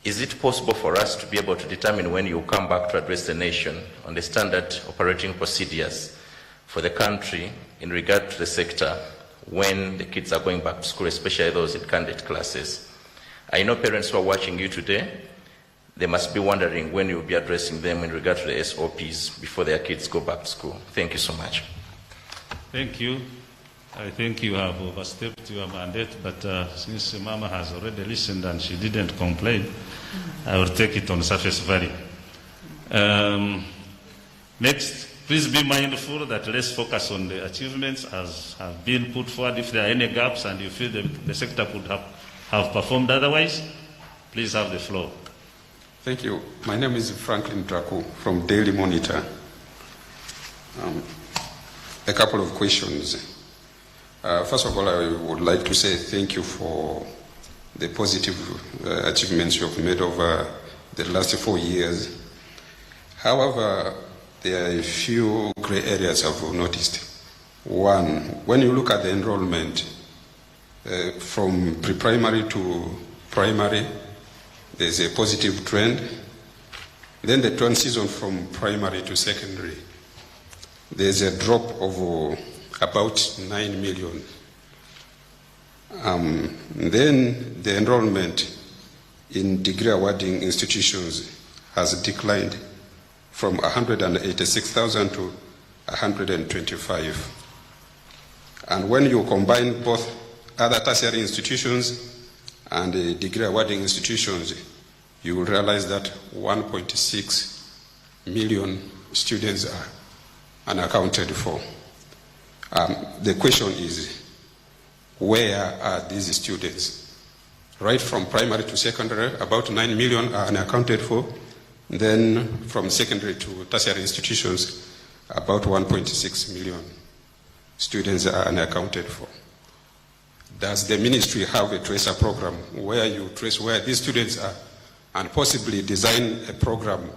is it possible for us to be able to determine when you come back to address the nation on the standard operating procedures for the country in regard to the sector when the kids are going back to school, especially those in candidate classes? I know parents who are watching you today, they must be wondering when you'll be addressing them in regard to the SOPs before their kids go back to school. Thank you so much. Thank you. I think you have overstepped your mandate, but since Mama has already listened and she didn't complain, I will take it on surface value. Next, please be mindful that let's focus on the achievements as have been put forward. If there are any gaps and you feel the sector could have performed otherwise, please have the floor. Thank you. My name is Franklin Draco from Daily Monitor. A couple of questions. First of all, I would like to say thank you for the positive achievements you have made over the last 4 years. However, there are a few gray areas I've noticed. One, when you look at the enrollment from pre-primary to primary, there's a positive trend. Then the transition from primary to secondary, there's a drop of about 9 million. Then the enrollment in degree awarding institutions has declined from 186,000 to 125. And when you combine both other tertiary institutions and the degree awarding institutions, you will realize that 1.6 million students are unaccounted for. The question is, where are these students? Right from primary to secondary, about 9 million are unaccounted for. Then from secondary to tertiary institutions, about 1.6 million students are unaccounted for. Does the ministry have a tracer program where you trace where these students are and possibly design a program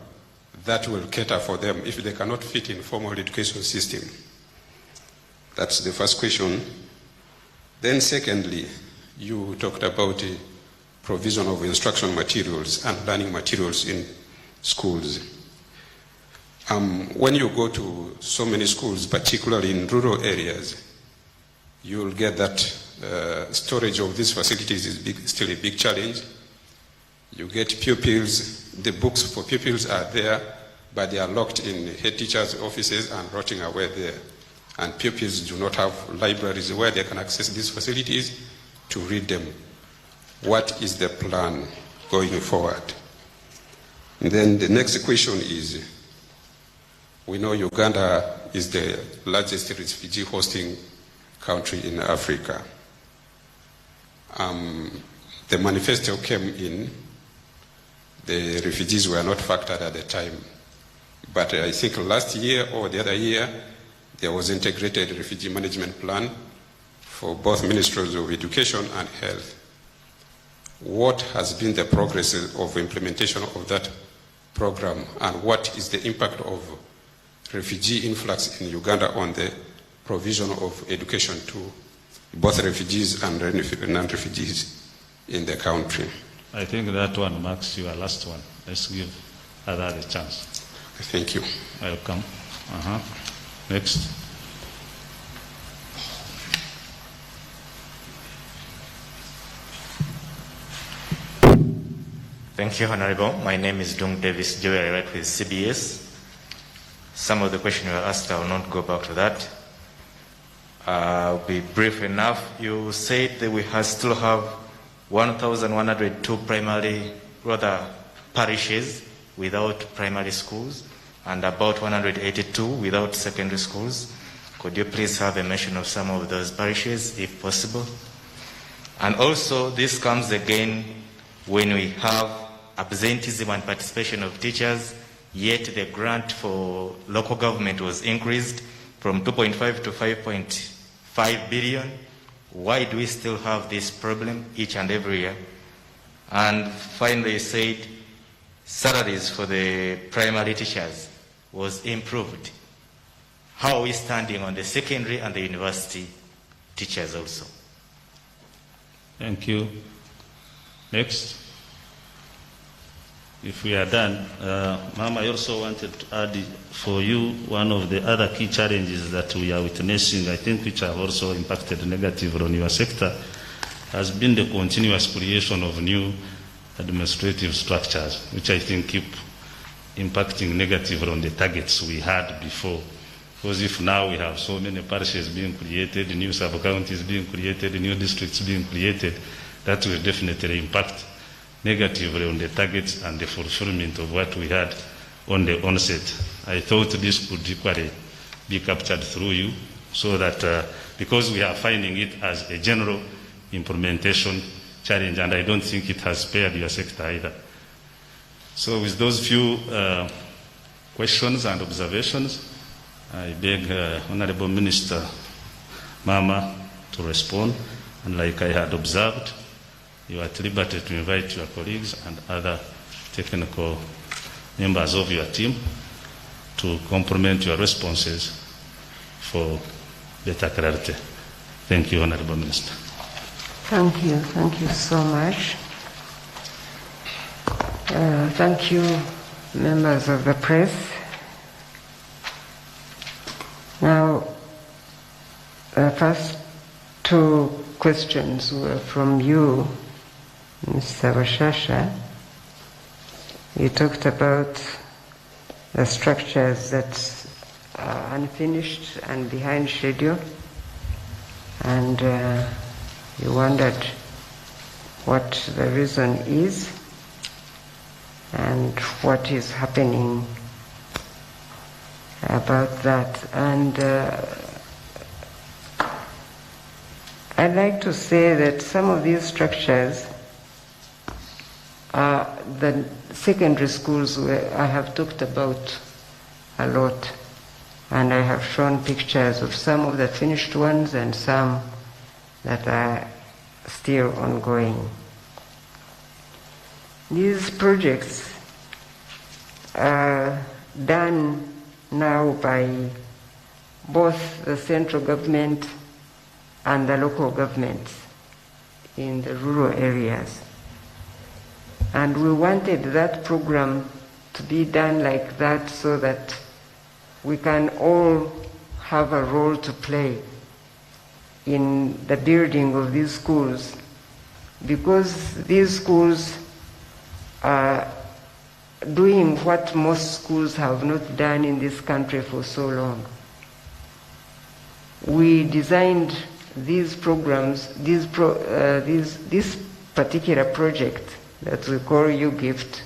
that will cater for them if they cannot fit in formal education system? That's the first question. Then secondly, you talked about the provision of instruction materials and learning materials in schools. When you go to so many schools, particularly in rural areas, you will get that storage of these facilities is still a big challenge. You get pupils, the books for pupils are there, but they are locked in head teachers' offices and rotting away there. And pupils do not have libraries where they can access these facilities to read them. What is the plan going forward? And then the next question is, we know Uganda is the largest refugee hosting country in Africa. The manifesto came in, the refugees were not factored at the time. But I think last year or the other year, there was integrated refugee management plan for both ministries of education and health. What has been the progress of implementation of that program, and what is the impact of refugee influx in Uganda on the provision of education to both refugees and non-refugees in the country? I think that one marks your last one. Let's give others a chance. Thank you. Welcome. Next. Thank you, Honorable. My name is Dung Davis Joey. I work with CBS. Some of the questions you were asked, I will not go back to that. I'll be brief enough. You said that we still have 1,102 parishes without primary schools and about 182 without secondary schools. Could you please have a mention of some of those parishes, if possible? And also, this comes again when we have absenteeism and participation of teachers, yet the grant for local government was increased from 2.5 to 5.5 billion. Why do we still have this problem each and every year? And finally, you said salaries for the primary teachers was improved. How are we standing on the secondary and the university teachers also? Thank you. Next. If we are done, Ma'am, I also wanted to add for you one of the other key challenges that we are witnessing, I think, which have also impacted negatively on your sector, has been the continuous creation of new administrative structures, which I think keep impacting negatively on the targets we had before. Because if now we have so many parishes being created, new sub-counties being created, new districts being created, that will definitely impact negatively on the targets and the fulfillment of what we had on the onset. I thought this could equally be captured through you, so that because we are finding it as a general implementation challenge, and I don't think it has spared your sector either. So with those few questions and observations, I beg Honorable Minister Mama to respond, and like I had observed, you are at liberty to invite your colleagues and other technical members of your team to complement your responses for better clarity. Thank you, Honorable Minister. Thank you so much. Thank you, members of the press. Now, the first two questions were from you, Mr. Bashasha. You talked about the structures that are unfinished and behind schedule, and you wondered what the reason is and what is happening about that. And I'd like to say that some of these structures are the secondary schools where I have talked about a lot, and I have shown pictures of some of the finished ones and some that are still ongoing. These projects are done now by both the central government and the local governments in the rural areas. And we wanted that program to be done like that so that we can all have a role to play in the building of these schools, because these schools are doing what most schools have not done in this country for so long. We designed these programs, this particular project that we call UGIFT,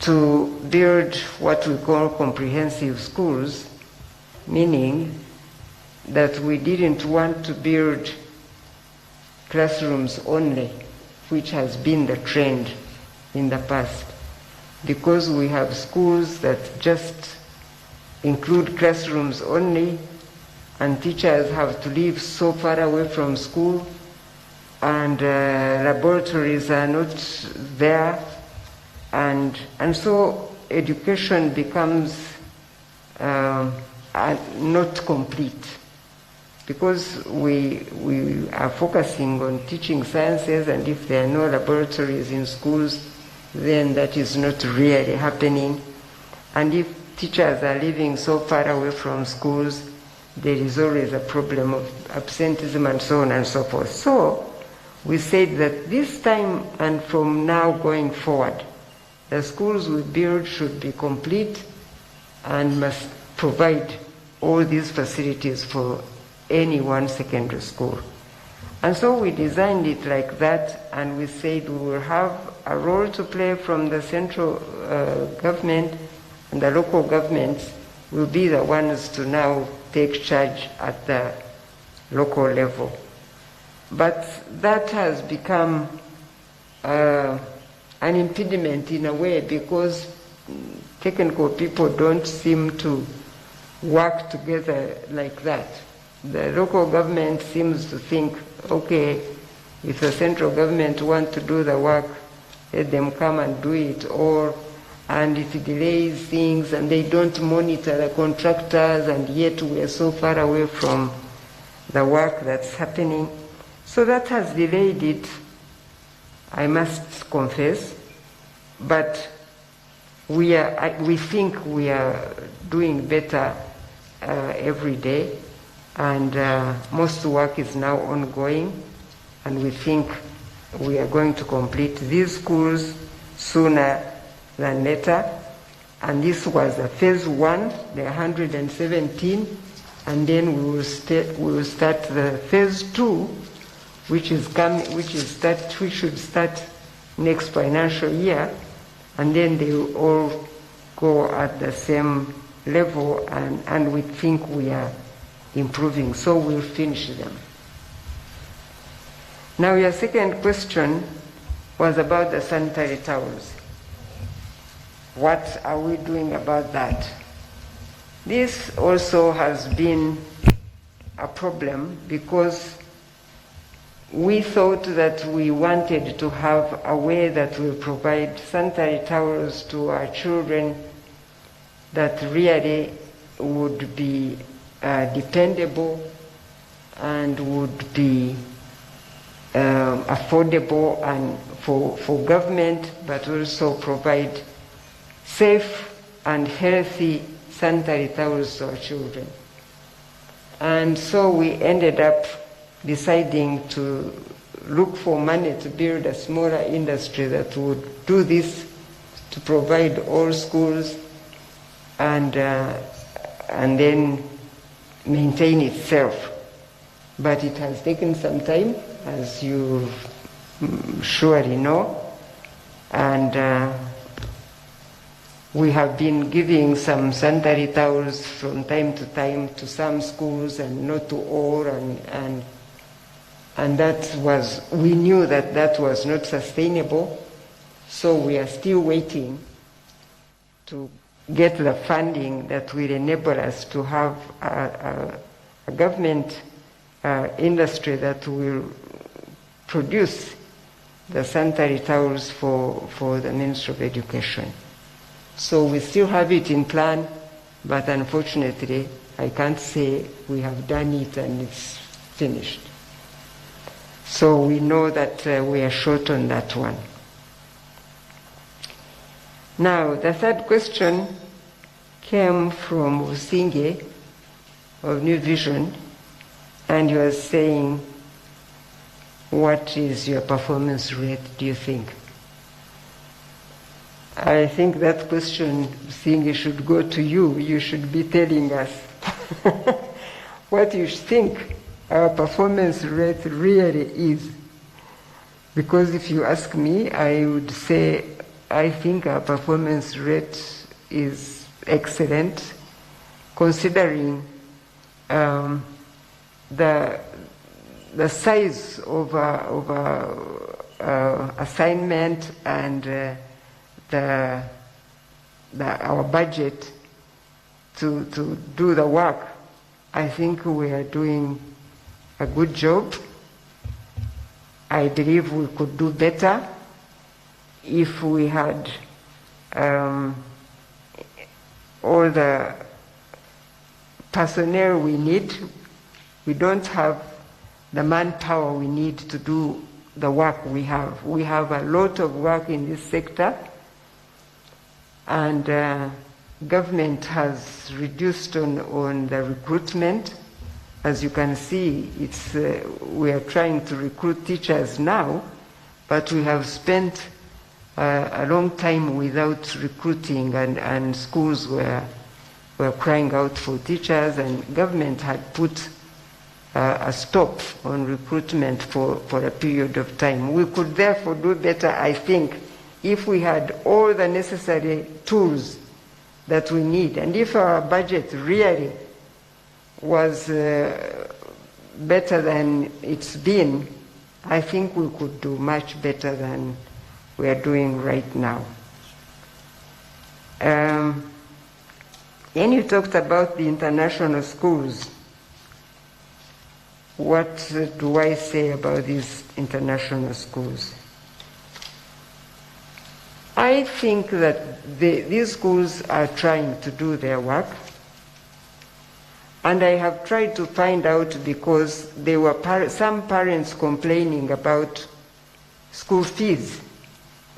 to build what we call comprehensive schools, meaning that we didn't want to build classrooms only, which has been the trend in the past, because we have schools that just include classrooms only, and teachers have to live so far away from school, and laboratories are not there, and so education becomes not complete, because we are focusing on teaching sciences, and if there are no laboratories in schools, then that is not really happening. And if teachers are living so far away from schools, there is always a problem of absenteeism and so on and so forth. So we said that this time and from now going forward, the schools we build should be complete and must provide all these facilities for any one secondary school. And so we designed it like that, and we said we will have a role to play from the central government, and the local governments will be the ones to now take charge at the local level. But that has become an impediment in a way, because technical people don't seem to work together like that. The local government seems to think, okay, if the central government want to do the work, let them come and do it, and it delays things, and they don't monitor the contractors, and yet we are so far away from the work that's happening. So that has delayed it, I must confess, but we think we are doing better every day, and most work is now ongoing, and we think we are going to complete these schools sooner than later. And this was the phase 1, the 117, and then we will start the phase 2, which should start next financial year, and then they will all go at the same level, and we think we are improving, so we'll finish them. Now, your second question was about the sanitary towels. What are we doing about that? This also has been a problem, because we thought that we wanted to have a way that will provide sanitary towels to our children that really would be dependable and would be affordable and for government, but also provide safe and healthy sanitary towels to our children. And so we ended up deciding to look for money to build a smaller industry that would do this, to provide all schools and then maintain itself. But it has taken some time, as you surely know, and we have been giving some sanitary towels from time to time to some schools and not to all, and that was, we knew that that was not sustainable, so we are still waiting to get the funding that will enable us to have a government industry that will produce the sanitary towels for the Ministry of Education. So we still have it in plan, but unfortunately I can't say we have done it and it's finished. So we know that we are short on that one. Now, the third question came from Usinge of New Vision, and he was saying, what is your performance rate, do you think? I think that question, Usinge, should go to you. You should be telling us what you think our performance rate really is. Because if you ask me, I would say I think our performance rate is excellent, considering the size of our assignment and our budget to do the work. I think we are doing a good job. I believe we could do better if we had all the personnel we need. We don't have the manpower we need to do the work we have. We have a lot of work in this sector, and government has reduced on the recruitment. As you can see, it's we are trying to recruit teachers now, but we have spent a long time without recruiting, and schools were crying out for teachers, and government had put a stop on recruitment for a period of time. We could therefore do better, I think, if we had all the necessary tools that we need, and if our budget really was better than it's been, I think we could do much better than we are doing right now. Then you talked about the international schools. What do I say about these international schools? I think that these schools are trying to do their work. And I have tried to find out, because there were some parents complaining about school fees,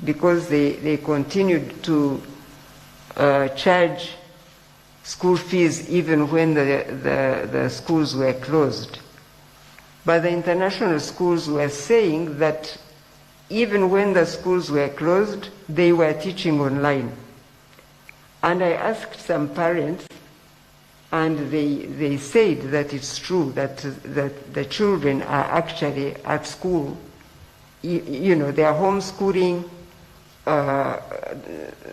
because they continued to charge school fees even when the schools were closed. But the international schools were saying that even when the schools were closed, they were teaching online. And I asked some parents, and they said that it's true, that the children are actually at school. You know, they are homeschooling,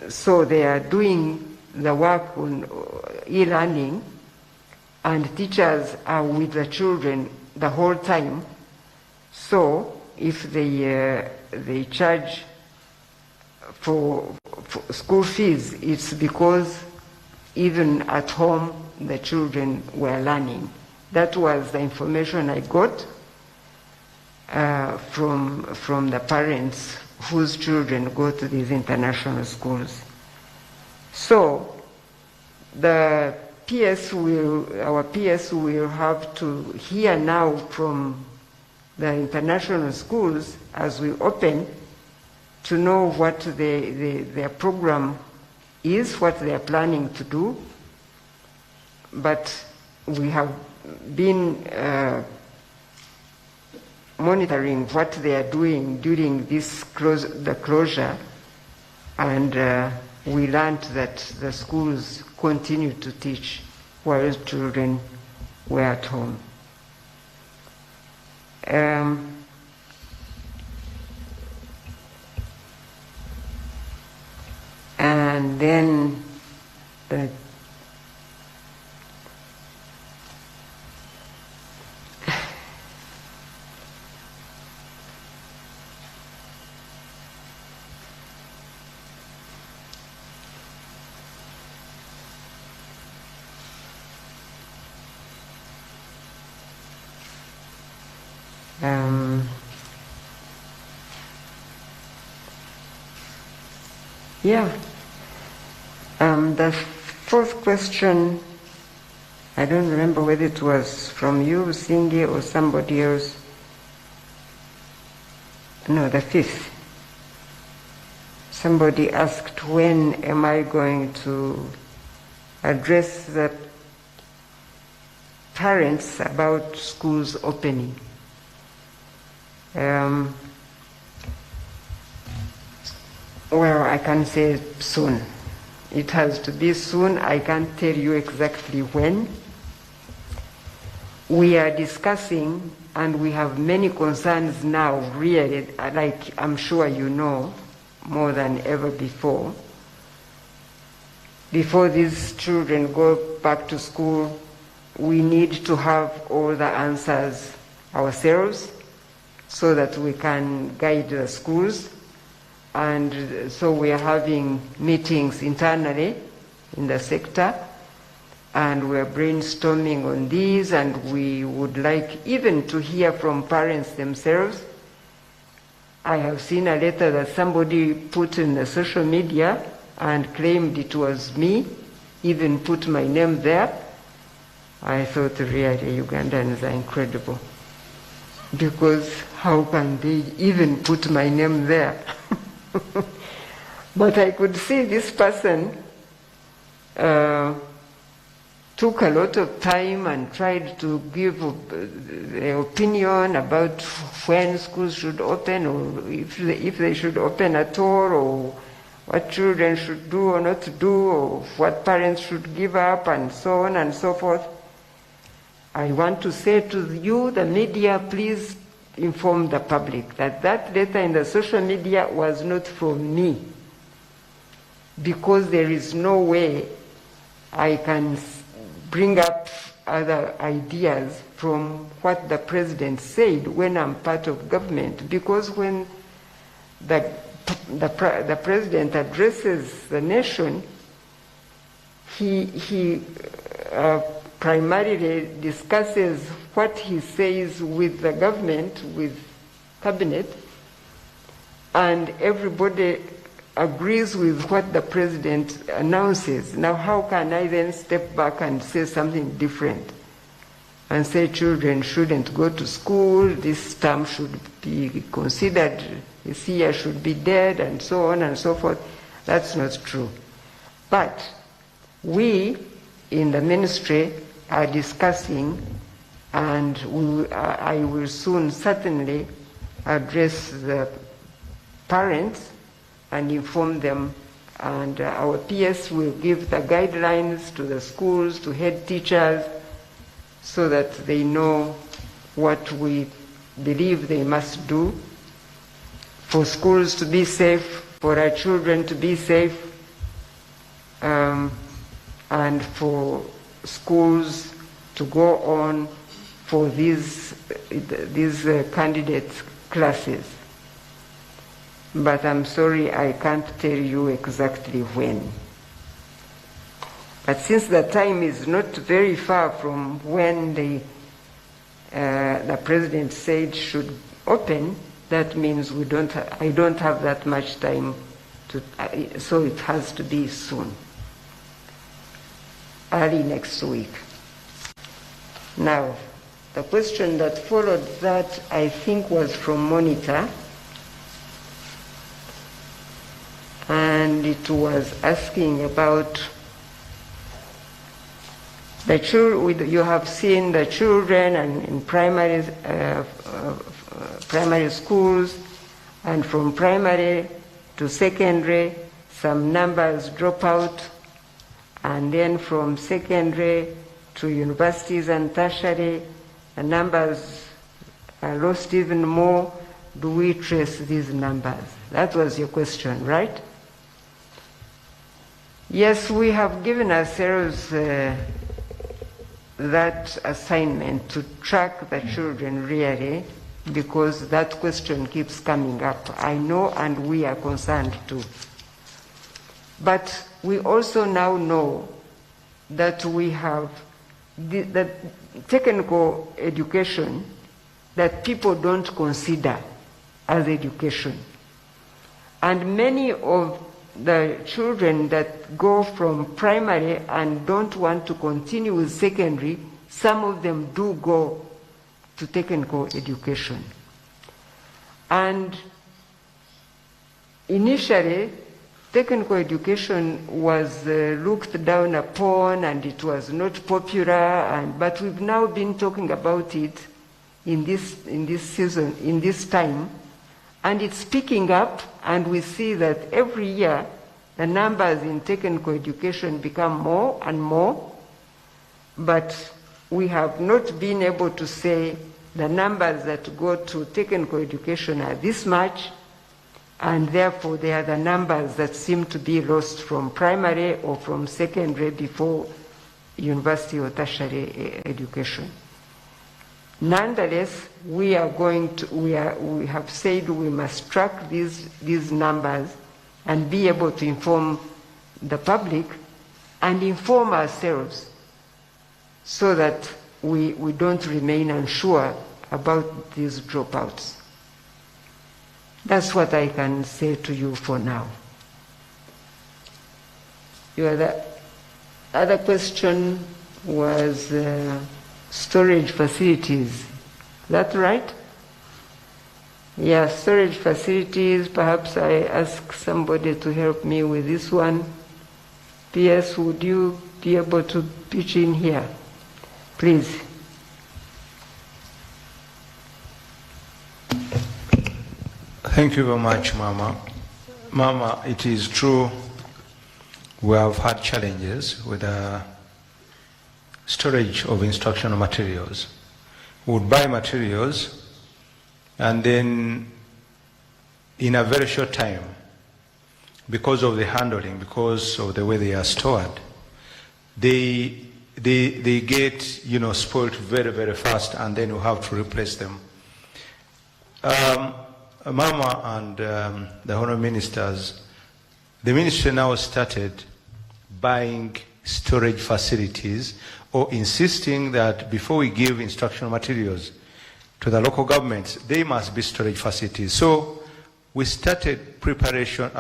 so they are doing the work on e-learning, and teachers are with the children the whole time. So if they charge for school fees, it's because even at home the children were learning. That was the information I got from the parents whose children go to these international schools. So our PS will have to hear now from the international schools as we open, to know what their program is, what they are planning to do. But we have been monitoring what they are doing during the closure, and we learned that the schools continue to teach while children were at home. And then the the fourth question, I don't remember whether it was from you, Singi, or somebody else. No, the fifth. Somebody asked, when am I going to address the parents about schools opening? Well, I can say soon. It has to be soon. I can't tell you exactly when. We are discussing, and we have many concerns now, really, like I'm sure you know, more than ever before. Before these children go back to school, we need to have all the answers ourselves so that we can guide the schools. And so we are having meetings internally in the sector, and we're brainstorming on these, and we would like even to hear from parents themselves. I have seen a letter that somebody put in the social media and claimed it was me, even put my name there. I thought really Ugandans are incredible, because how can they even put my name there? But I could see this person took a lot of time and tried to give their opinion about when schools should open, or if they should open at all, or what children should do or not do, or what parents should give up, and so on and so forth. I want to say to you, the media, please inform the public that that letter in the social media was not from me, because there is no way I can bring up other ideas from what the president said when I'm part of government. Because when the president addresses the nation, he primarily discusses what he says with the government, with cabinet, and everybody agrees with what the president announces. Now, how can I then step back and say something different and say children shouldn't go to school, this term should be considered, this year should be dead, and so on and so forth? That's not true. But we in the ministry are discussing, and I will soon certainly address the parents and inform them, and our PS will give the guidelines to the schools, to head teachers, so that they know what we believe they must do for schools to be safe, for our children to be safe, and for schools to go on for these candidate classes. But I'm sorry, I can't tell you exactly when. But since the time is not very far from when the president said should open, that means I don't have that much time so it has to be soon, early next week. Now, the question that followed that, I think, was from Monitor. and it was asking about the children. You have seen the children and in primary schools, and from primary to secondary, some numbers drop out, and then from secondary to universities and tertiary, the numbers are lost even more. Do we trace these numbers? That was your question, right? Yes, we have given ourselves that assignment to track the children really, because that question keeps coming up. I know, and we are concerned too. But we also now know that we have the technical education that people don't consider as education. And many of the children that go from primary and don't want to continue with secondary, some of them do go to technical education. And initially, technical education was looked down upon, and it was not popular, but we've now been talking about it in this season, in this time, and it's picking up, and we see that every year the numbers in technical education become more and more, but we have not been able to say the numbers that go to technical education are this much, and therefore they are the numbers that seem to be lost from primary or from secondary before university or tertiary education. Nonetheless, we have said we must track these numbers and be able to inform the public and inform ourselves so that we don't remain unsure about these dropouts. That's what I can say to you for now. The other question was storage facilities. Is that right? Yeah, storage facilities. Perhaps I ask somebody to help me with this one. PS, would you be able to pitch in here? Please. Thank you very much, Mama. Mama, it is true we have had challenges with the storage of instructional materials. We would buy materials, and then in a very short time, because of the handling, because of the way they are stored, they get spoiled very, very fast, and then you have to replace them. Mama and the honourable ministers, the ministry now started buying storage facilities, or insisting that before we give instructional materials to the local governments, they must be storage facilities. So we started preparation,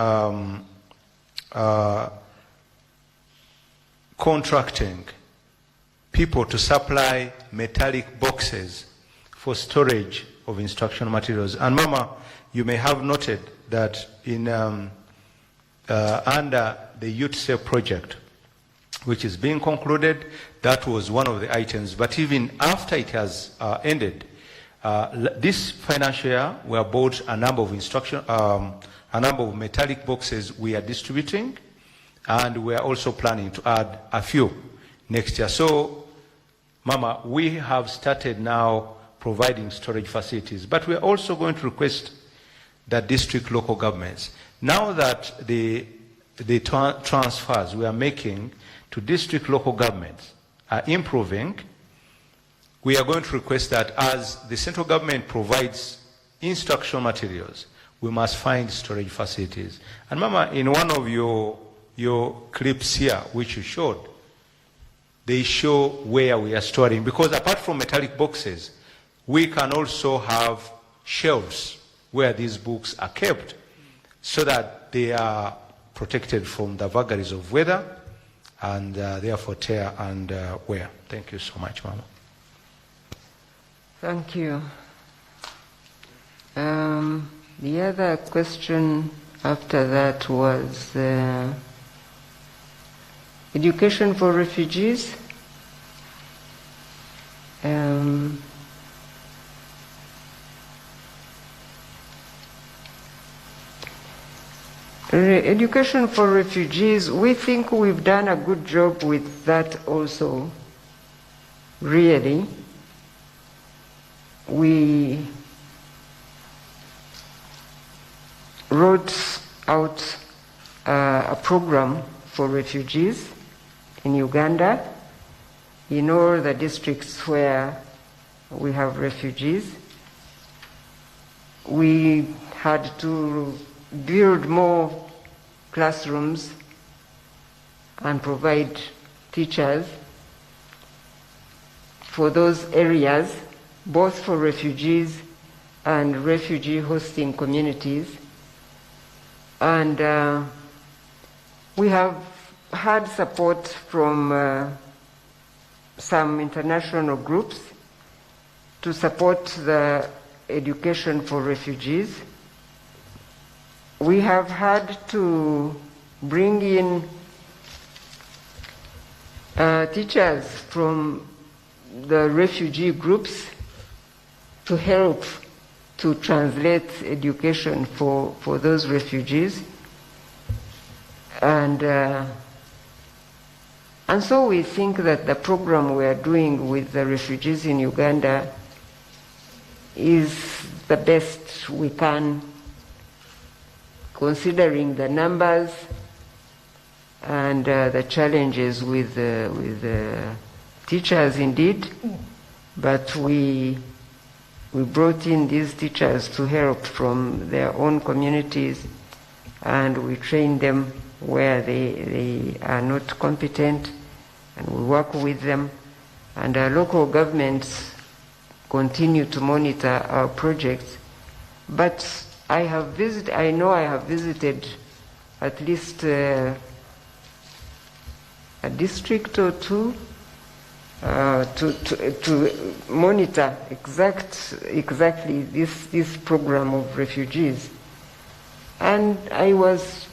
contracting people to supply metallic boxes for storage of instructional materials. And Mama, you may have noted that in under the Youth Safe project, which is being concluded, that was one of the items. But even after it has ended, this financial year, we have bought a number of a number of metallic boxes we are distributing, and we are also planning to add a few next year. So, Mama, we have started now providing storage facilities, but we are also going to request that district local governments, now that the transfers we are making to district local governments are improving, we are going to request that as the central government provides instructional materials, we must find storage facilities. And Mama, in one of your clips here, which you showed, they show where we are storing, because apart from metallic boxes, we can also have shelves where these books are kept, so that they are protected from the vagaries of weather and therefore tear and wear. Thank you so much, Mama. Thank you. The other question After that was education for refugees. Education for refugees, we think we've done a good job with that also, really. We wrote out a program for refugees in Uganda, in all the districts where we have refugees. We had to build more classrooms and provide teachers for those areas, both for refugees and refugee hosting communities. And we have had support from some international groups to support the education for refugees. We have had to bring in teachers from the refugee groups to help to translate education for those refugees. And so we think that the program we are doing with the refugees in Uganda is the best we can, considering the numbers and the challenges with teachers indeed. But we brought in these teachers to help from their own communities, and we train them where they are not competent, and we work with them. And our local governments continue to monitor our projects. But I know I have visited at least a district or two to monitor exactly this program of refugees. And I was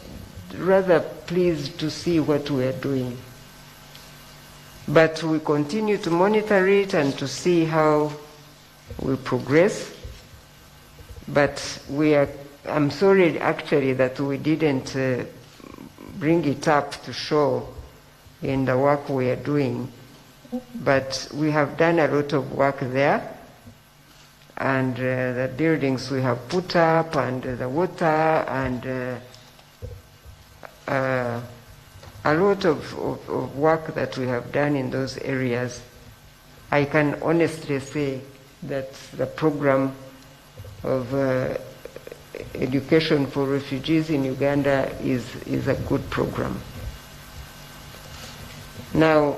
rather pleased to see what we are doing. But we continue to monitor it and to see how we progress. But I'm sorry actually that we didn't bring it up to show in the work we are doing. But we have done a lot of work there, and the buildings we have put up, and the water, and a lot of work that we have done in those areas. I can honestly say that the program of education for refugees in Uganda is a good program. Now,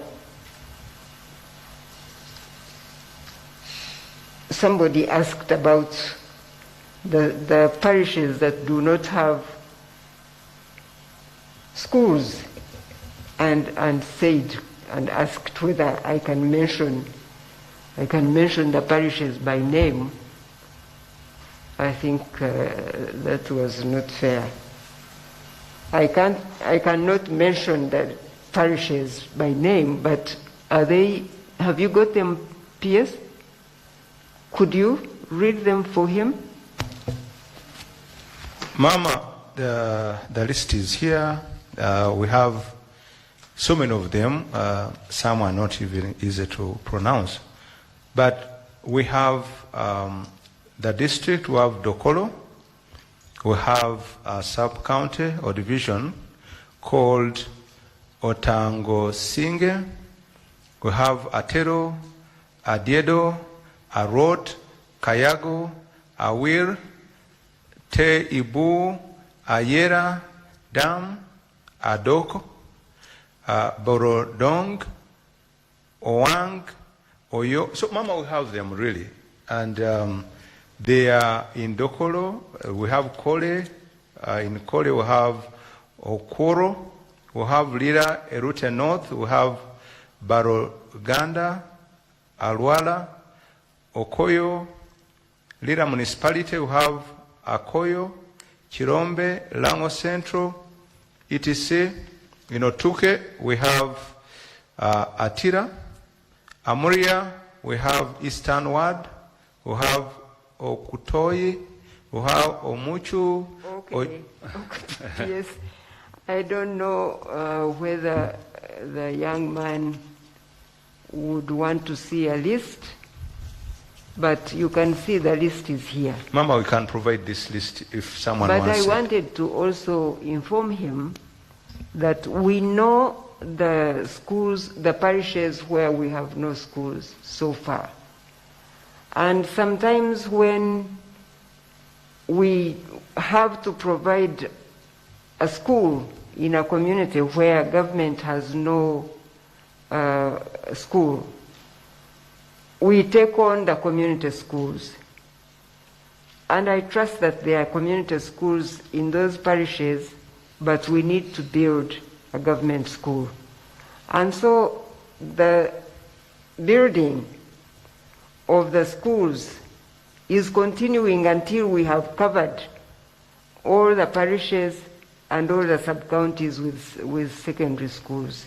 somebody asked about the parishes that do not have schools, and asked whether I can mention the parishes by name. I think that was not fair. I cannot mention the parishes by name, but have you got them, PS? Could you read them for him? Mama, the list is here. We have so many of them. Some are not even easy to pronounce. But we have the district, we have Dokolo. We have a sub-county or division called Otango Singe. We have Atero, Adiedo, Arot, Kayago, Awir, Te Ibu, Ayera, Dam, Adoko, Borodong, Owang, Oyo. So, Mama, we have them really. And they are in Dokolo. We have Kole. In Kole, we have Okoro. We have Lira, Erute North. We have Baroganda, Alwala, Okoyo. Lira Municipality, we have Akoyo, Chirombe, Lango Central, etc. In Otuke, we have Atira. Amuria, we have Eastern Ward. We have Okutoi. We have Omuchu. Okay. Yes. I don't know whether the young man would want to see a list, but you can see the list is here. Mama, we can provide this list if someone But wants I it. wanted to also inform him that we know the schools, the parishes where we have no schools so far. And sometimes when we have to provide a school in a community where government has no school, we take on the community schools. And I trust that there are community schools in those parishes, but we need to build a government school. And so the building of the schools is continuing until we have covered all the parishes and all the sub-counties with secondary schools.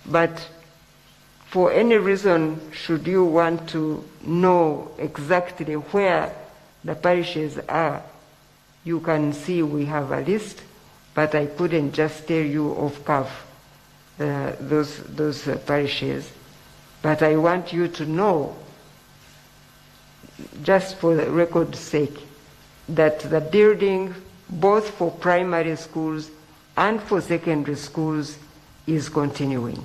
But for any reason, should you want to know exactly where the parishes are, you can see we have a list, but I couldn't just tell you off cuff those parishes. But I want you to know, just for the record's sake, that the building, both for primary schools and for secondary schools, is continuing.